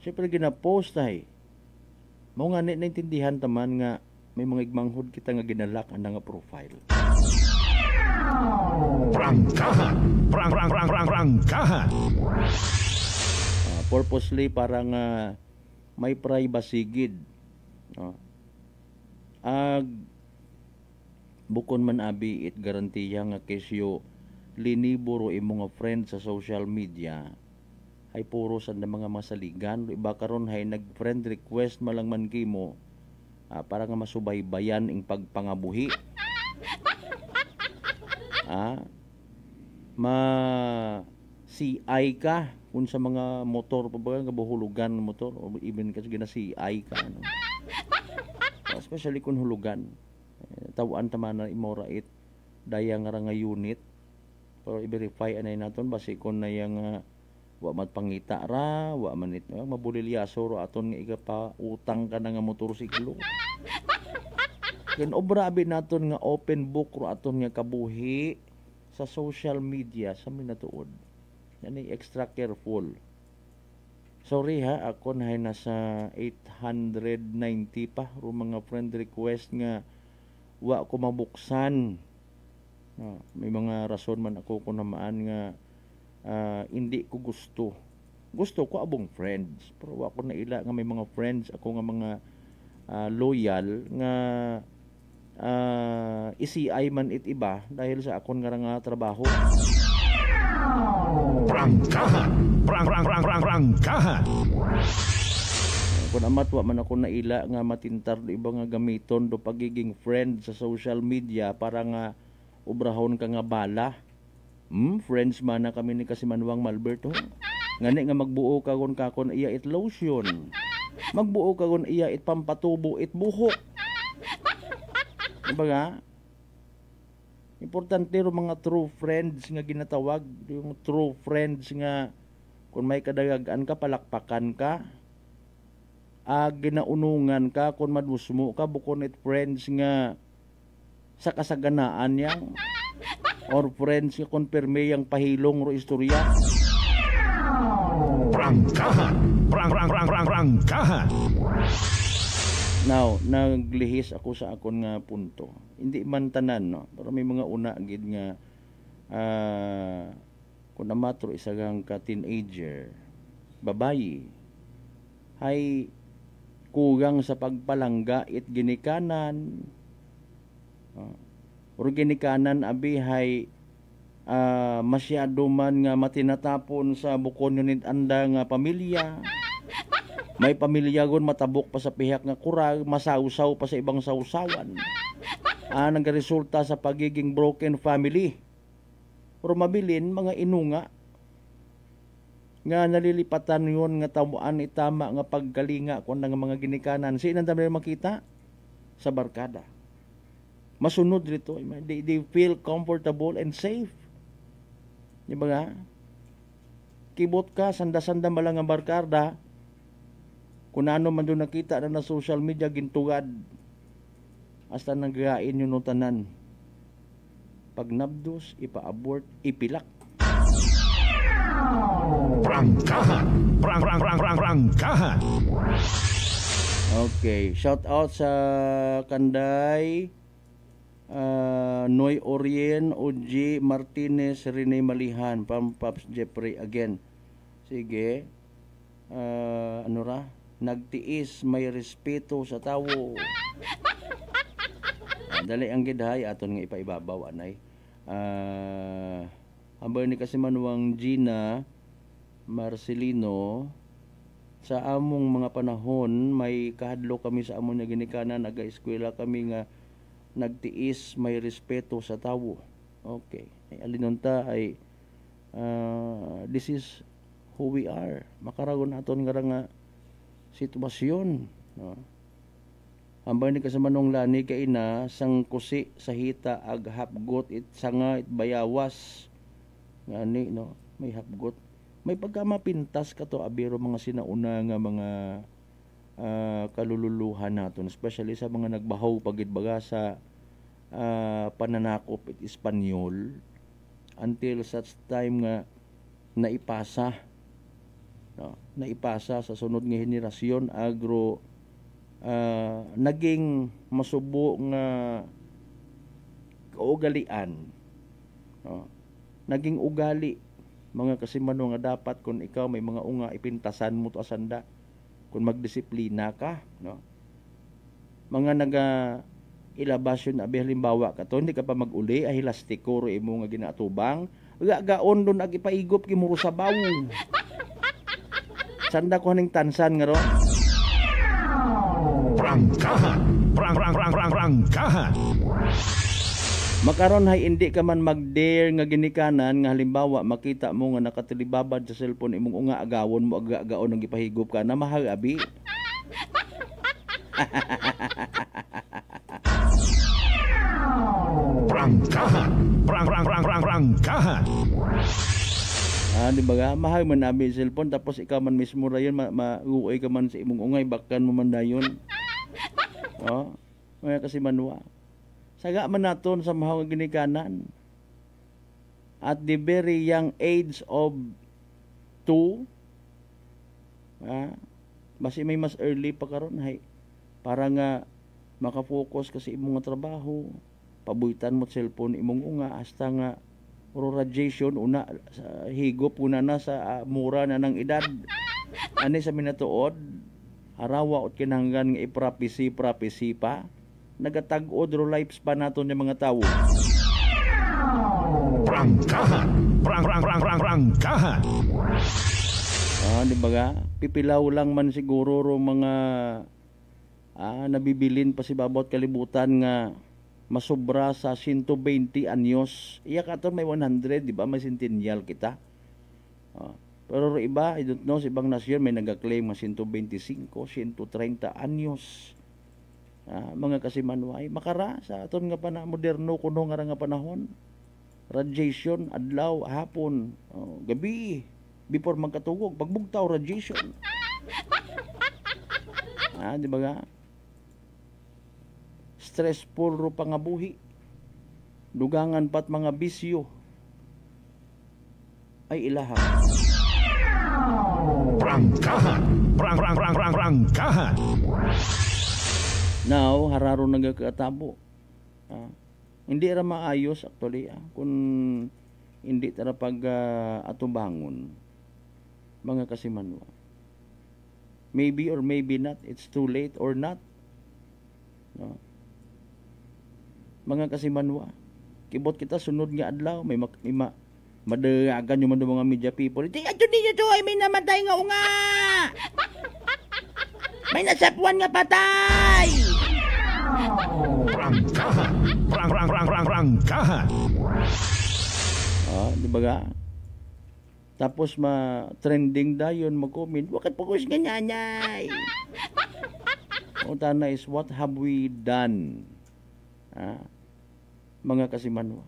Siyempre gina-post ay. Mao nga naintindihan taman nga may mga igmanghod kita nga ginalak ang nga profile. Prangkahan. Prangkahan. Purposely para nga may privacy gid. Bukon man abi it garantiya nga kesyo liniburo imo nga friend sa social media ay puro sa mga masaligan. Iba karon hay nag-friend request malang man kimo para nga masubaybayan ing pagpangabuhi. CI ka kung sa mga motor pa ba nga buhulugan ng motor o even kasi gina CI ka especially kung hulugan tawaan taman na imora it daya nga nga unit pero i-verify anay naton basi kon na yang wa mat pangita ra wa man it mabulilyaso ro aton nga iga pa utang ka na nga motorsiklo ken obra abi naton nga open book ro aton nga kabuhi sa social media sa minatuod yan ay extra careful. Sorry ako na nasa 890 pa ro mga friend request nga wa ko mabuksan. May mga rason man ako kung namaan nga hindi ko gusto. Gusto ko abong friends pero wa ko naila nga may mga friends ako nga mga loyal nga isi-ay man it iba dahil sa akon nga trabaho. Prangkahan. Prangkahan. Kung amat wa man ako naila nga matintar do iba nga gamiton do pagiging friend sa social media para nga obrahon ka nga bala. Friends man na kami ni Kasimanwang Malberto. Ngani nga magbuo ka kon iya it lotion. Magbuo ka kon iya it pampatubo it buhok. Diba? Importante ro mga true friends nga ginatawag, yung true friends nga kung may kadagagan ka palakpakan ka, ginaunungan ka kung madusmo ka bukon it friends nga sa kasaganaan yang or friends nga konpirme yang pahilong ro istorya. Prangkahan. Prangkahan. Now, naglihis ako sa akon nga punto. Hindi man tanan, no? Pero may mga una gid nga kung namatro isagang ka teenager, babayi, hay kugang sa pagpalangga it ginikanan. Or ginikanan abi hay masyado man nga matinatapon sa bukon yun anda nga pamilya. May pamilyagon matabok pa sa pihak nga kurag, masausaw pa sa ibang sausawan. Nagresulta sa pagiging broken family. Pero mabilin mga inunga nga nalilipatan yon nga tamuan itama nga pagkalinga kun nga mga ginikanan. Sino nang dami makita sa barkada. Masunod dito, they feel comfortable and safe. Di ba nga? Kibot ka, sanda-sanda malang ang barkada. Kung ano man doon nakita na social media, gintugad. Hasta nagain yun tanan. Pag nabdos, ipa-abort, ipilak. Prangkahan. Prangkahan. Okay, shout out sa Kanday, Noy Orien, OG Martinez, Rene Malihan, Pampaps Jeffrey again. Sige. Nagtiis, may respeto sa tawo. Dali ang gidhay aton nga ipaibabaw anay. Ambay ni Kasimanwang Gina Marcelino, sa among mga panahon may kahadlo kami sa among nga ginikanan, naga-eskwela kami nga nagtiis, may respeto sa tawo. Okay. Alinunta ay this is who we are. Makaragon aton nga sitwasyon. Ambay ni Kasamanong lani kay ina sang kusi sa hita ag hapgot it sanga it bayawas. Ngani may hapgot. May pagkamapintas ka to abiro mga sinauna nga mga kalululuhan naton, especially sa mga nagbahaw pagitbaga sa pananakop at Espanyol until such time nga naipasa sa sunod nga henerasyon agro naging masubo nga kaugalian, naging ugali mga kasimano nga dapat kung ikaw may mga unga ipintasan mo to asanda kung magdisiplina ka, no? Mga ilabas yun abi halimbawa ka to, hindi ka pa mag-uli ay lastiko ro imo nga ginatubang gaon don ag ipaigop kimuro sa baw sanda ko haning tansan nga ro Prangkahan makaron hay hindi ka man mag-dare nga ginikanan nga halimbawa makita mo nga nakatilibabad sa cellphone imong unga agawon mo agaon ang gipahigop ka na mahal abi. Prangkahan. Di ba mahal man namin cellphone tapos ikaw man mismo ra yun mauoy ka man sa imong ungay bakkan mo man dayon. Mga kasi manwa. Saga man naton sa mahal nga ginikanan. At the very young age of 2, basi may mas early pa karon hay para nga makafocus kasi imong nga trabaho, pabuitan mo cellphone imong unga hasta nga radiation una sa higop una na sa mura na ng edad ani sa minatuod harawa ot kinahanglan nga iprapisi pa nagatag-od ro lives pa naton yung mga tawo. Prangkahan. Di ba ga? Pipilaw lang man siguro ro mga nabibilin pa si babot kalibutan nga masobra sa 120 anyos. Iya ka to may 100, di ba? May centennial kita. Pero iba, I don't know, sa ibang nasyon may nag-claim nga 125, 130 anyos. Mga kasimanway, makara sa aton nga moderno kuno nga panahon. Radiation, adlaw, hapon, gabi, before magkatugog, pagbugtaw radiation. Di ba nga? Stressful ro pangabuhi. Dugangan pat mga bisyo ay ilaha. Prangkahan. Now, hararo nagkatabo. Hindi ra maayos actually kung hindi tara pag atubangon mga kasimanwa. Maybe or maybe not, it's too late or not. Mga kasimanwa, kibot kita sunod nga adlaw may madagan yung mga media people. Ato ninyo to ay may namatay nga unga. May nasapuan nga patay. Prangkahan. Di ba ga? Tapos trending dayon mag-comment, wakit pagos nga nyanyay. Ang tana is, what have we done? Mga kasimanwa.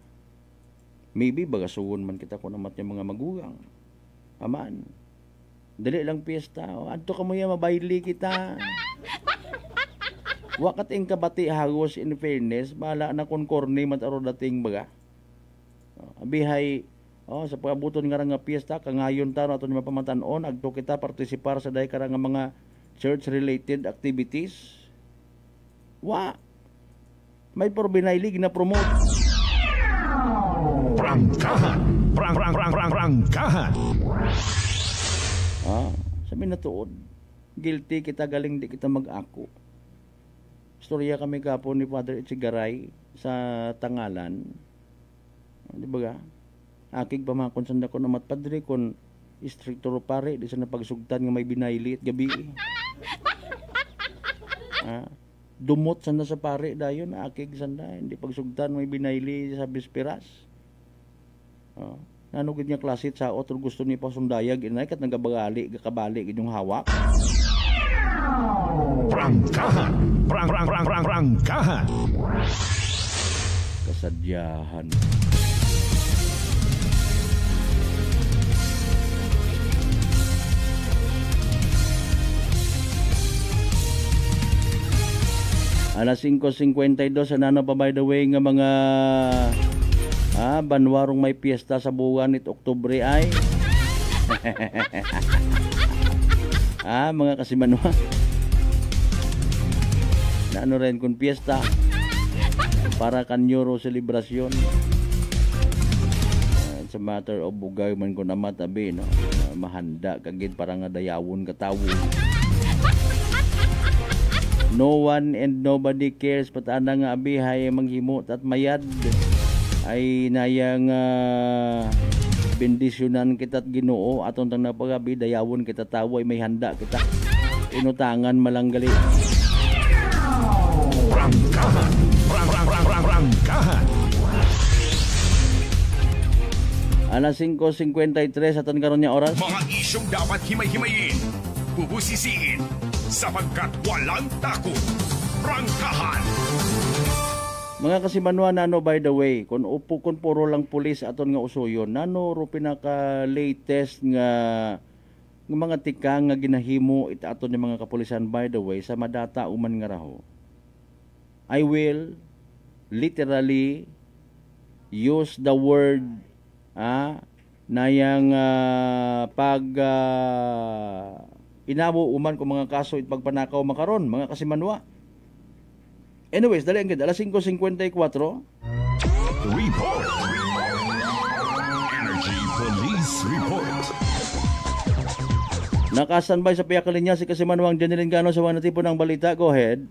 Maybe bagasuon man kita kung namat yung mga magugang. Aman. Dali lang piyesta. Adto ka mo yan, mabayli kita. Wakat ang kabati hagos in fairness, bahala na kung korni mataro dating baga. Abihay, sa pagabuton nga piyesta, kangayon ta nato ni mapamatanon, agto kita partisipar sa dahi karang mga church-related activities. May porbinaylig na promote. Prangkahan. Sabi na tuod, guilty kita galing di kita mag-ako. Storya kami kapon ni Father Echigaray sa Tangalan. Di ba ga? Akig pamakon sanda ko namat padre kon istriktor pare di sa napagsugtan nga may binaylit gabi. Dumot sanda sa pare dayon akig sanda hindi pagsugtan may binayli sa bisperas. Nanugid niya klasit sa otro gusto ni pasundayag inay kat nagabagali gakabali gid yung hawak. Prangkahan. Kasadyahan. Alas 5:52 nano pa by the way nga mga banwarong may piyesta sa buwan nit Oktubre ay. Mga kasimanwa. Na ano rin kung piyesta para kanyoro selebrasyon. It's a matter of bugay man ko na matabi, no? Mahanda kagid para nga dayawon katawo. No one and nobody cares patana nga abihay manghimot at mayad ay nayang bendisyonan kita't Ginoo aton tang napagabi dayawon kita tawo ay may handa kita inutangan malanggali. Prangkahan. Prangkahan. Alas 5:53 aton karon nya oras. Mga isyong dapat himay-himayin, bubusisiin, sapagkat walang takot. Prangkahan. Mga kasimanwa nano by the way, kung puro lang pulis aton nga usuyon, nano ro pinaka latest nga mga tikang nga ginahimo it aton yung mga kapulisan by the way sa madata uman nga raho. I will literally use the word nayang pag inabo uman ko mga kaso it pagpanakaw makaron mga kasimanwa. Anyways, dali ang gid alas 5:54. Report. Energy Police Report. Nakasanbay sa piyakalinya si Kasimanwang Janilin Gano sa mga tipo ng balita. Go ahead.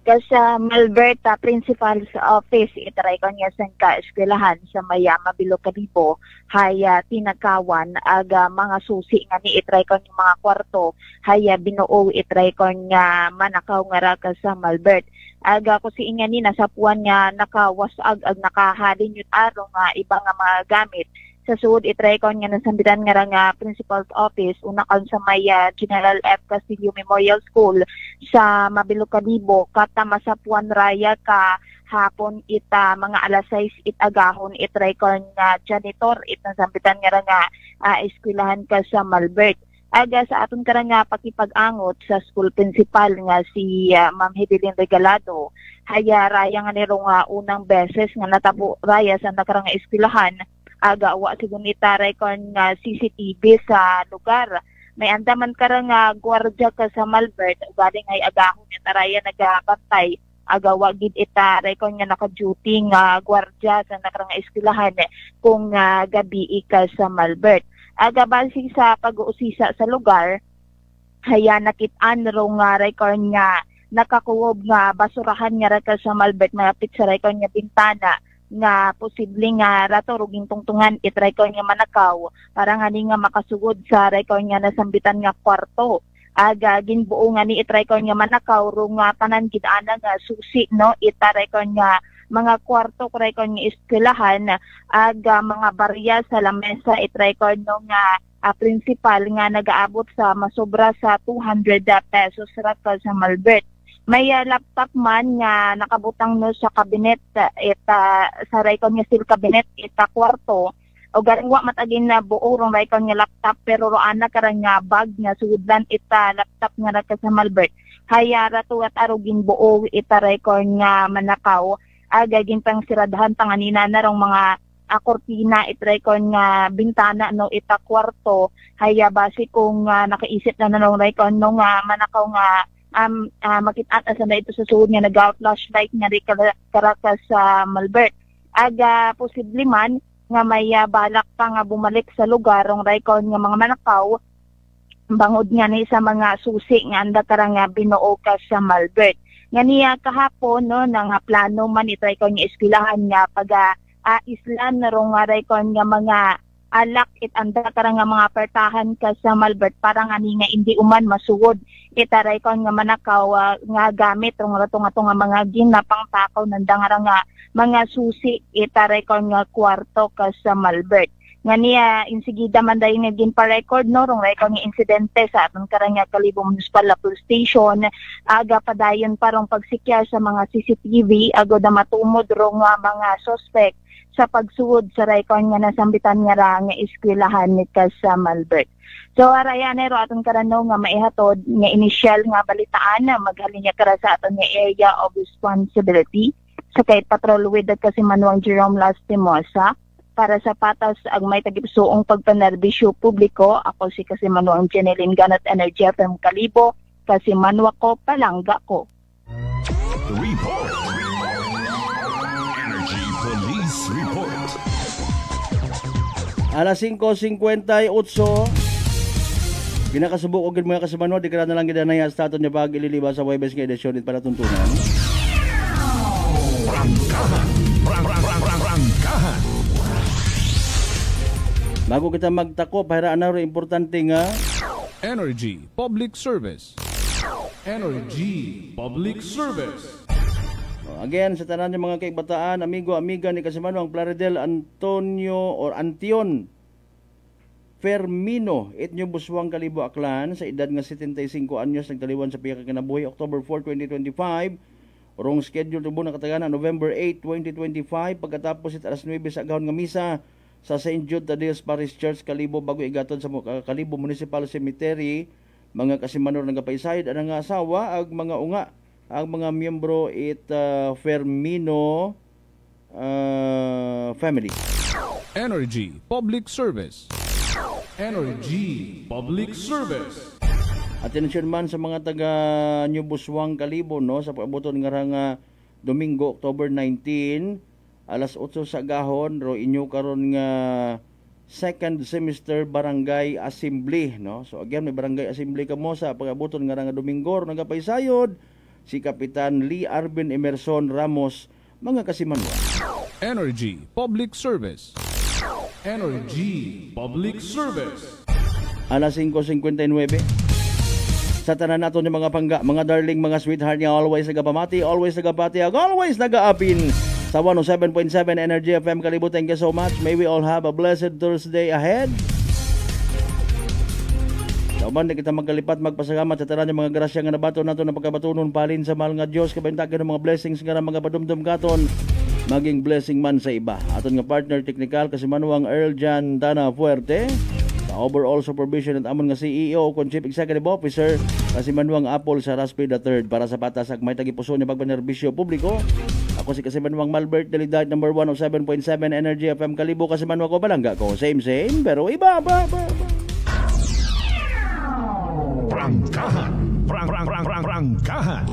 Sa Malberta Principal's Office, itaray ko niya sa eskwelahan sa Mayama, Bilocalibo, haya tinakawan, aga mga susi nga ni itray ko ng mga kwarto, haya binuo itray ko nga manakaw nga raka sa Malbert. Aga ko si inga ni nasapuan nga nakawasag ag nakahalin yung araw nga ibang nga mga gamit. Sa suod itry ko nga nasambitan nga Principal's Office, una kan sa Maya General F. Castillo Memorial School sa Mabilocalibo, kata masapuan raya ka hapon ita mga alas 6 itagahon itry ko nga janitor it nasambitan nga eskwelahan ka sa Malbert. Aga sa aton karang nga pakipag-angot sa school principal nga si Ma'am Hedelin Regalado, haya raya nga niro nga unang beses nga natabo raya sa nakarang nga eskwelahan. Aga wa sigun itaray kon nga CCTV sa lugar. May andaman karang nga gwardiya ka sa Malbert, galing ay agahon nga taraya nagabantay. Aga wa gid itaray kon nga naka-duty nga gwardiya sa nakarang eskwelahan kung gabi ka sa Malbert. Aga base sa pag-uusisa sa lugar, haya nakit-an ro nga record nga nakakuwob nga basurahan nga reka sa Malbert malapit sa record nga bintana nga posibleng nga rato ruging tungtungan itry ko nga manakaw para nga ni nga makasugod sa record nga nasambitan nga kwarto. Aga ginbuo nga ni itry ko nga manakaw ro nga tanan gid-ana nga susi no itaray ko nga mga kwarto kray ko nga eskwelahan, aga mga barya sa lamesa itry ko no nga principal nga nagaabot sa masobra sa 200 pesos raka sa Malbert. May laptop man nga nakabutang no sa kabinet sa raycon nga steel cabinet ita kwarto o garwa matagin na buo rong raycon nga laptop pero roana karang nga bag nga sudlan ita laptop nga raka sa Malbert. Hayara to at arugin buo ita raycon nga manakaw aga gintang siradhan tanganina na rong mga kortina itry kon nga bintana no ita kwarto haya base kung nakaisip na nong raycon no nga manakaw nga makita sa na ito sa suod nga nag-flashlight nga rin karaka sa Malbert. Aga posible man nga may balak pa nga bumalik sa lugar rong raycon nga mga manakaw bangod nga ni sa mga susi nga anda karang nga binuo ka sa Malbert. Nga niya kahapon no nang plano man itry ko nga eskwelahan nga pag islan na rong raycon nga mga alak it anda karang nga mga pertahan ka sa Malbert para nga ni nga hindi uman masuwod itaray kon nga manakaw nga gamit rong rato nga mga ginapang takaw nanda nga mga susi itaray kon nga kwarto ka sa Malbert. nga niya insigida man dayon nga ginpa-record no rong record nga insidente sa aton karang nga Kalibo Municipal Police Station. Aga padayon parong pagsikyar sa mga CCTV agod na matumod rong mga suspect sa pagsuod sa record nga nasambitan nga ra nga eskwelahan ni sa Malbert. So arayanero aton karano nga maihatod nga initial nga balitaan na maghalinya kara sa aton nga area of responsibility sa kay patrol with kasi Manuang Jerome Lastimosa para sa patas ag may tagipsuong pagpanerbisyo publiko. Ako si kasi Manuang Jeneline Ganat Energy FM Kalibo kasi manwa ko palangga ko. Report. Energy Police Report. Alas 5:58 ginakasubok og mga kasamano di kara na lang gidanaya sa aton nga bag ililiba sa Huwebes nga edisyon dit para tuntunan. Prangkahan. Bago kita magtakop, hayaan na rin importante nga Energy Public Service. Energy Public Service. Again, sa tanan ng mga kaigbataan, amigo-amiga ni Kasimano, ang Plaridel Antion Fermino, etnyo Buswang Kalibo Aklan, sa edad nga 75 anyos, nagtaliwan sa piyaka kinabuhi, October 4, 2025. Orong schedule tubo na kataganan, November 8, 2025, pagkatapos it alas 9 sa agahon nga misa, sa St. Jude Tadeus Parish Church Kalibo bago igaton sa Kalibo Municipal Cemetery. Mga kasimanor nga paisayod ang nga asawa ag mga unga ang mga miyembro Fermino family. Energy Public Service. Energy Public Service. Atensyon man sa mga taga New Buswang Kalibo no sa paaboton nga Domingo October 19 alas 8 sa gahon ro inyo karon nga second semester barangay assembly no. So again may barangay assembly kamo sa pagabuton nga Domingo nagapaysayod si Kapitan Lee Arvin Emerson Ramos mga kasimanwa. Energy Public Service. Energy Public Service. Alas 5:59 sa tanan nato ni mga pangga, mga darling, mga sweetheart niya, always nagapamati, always nagapati, always nagaapin sa 107.7 Energy FM Kalibo. Thank you so much. May we all have a blessed Thursday ahead. Sauban na kita magkalipat, magpasalamat sa tanan ng mga grasya nga nabato nato na pagkabatunon palin sa mahal nga Dios, kabayntagan ng mga blessings nga mga padumdum katon, maging blessing man sa iba. Aton nga partner technical kasi Manuang Earl Jan Dana Fuerte. Overall supervision at amon nga CEO o Chief Executive Officer kasi Manuang Apple sa Raspi III para sa patas ag may tagipuso niya pagpanerbisyo publiko. Ako si kasi Manuang Malbert Dalidad number 1 of 7.7 Energy FM Kalibo kasi Manuang ko balangga ko same pero iba. Prangkahan.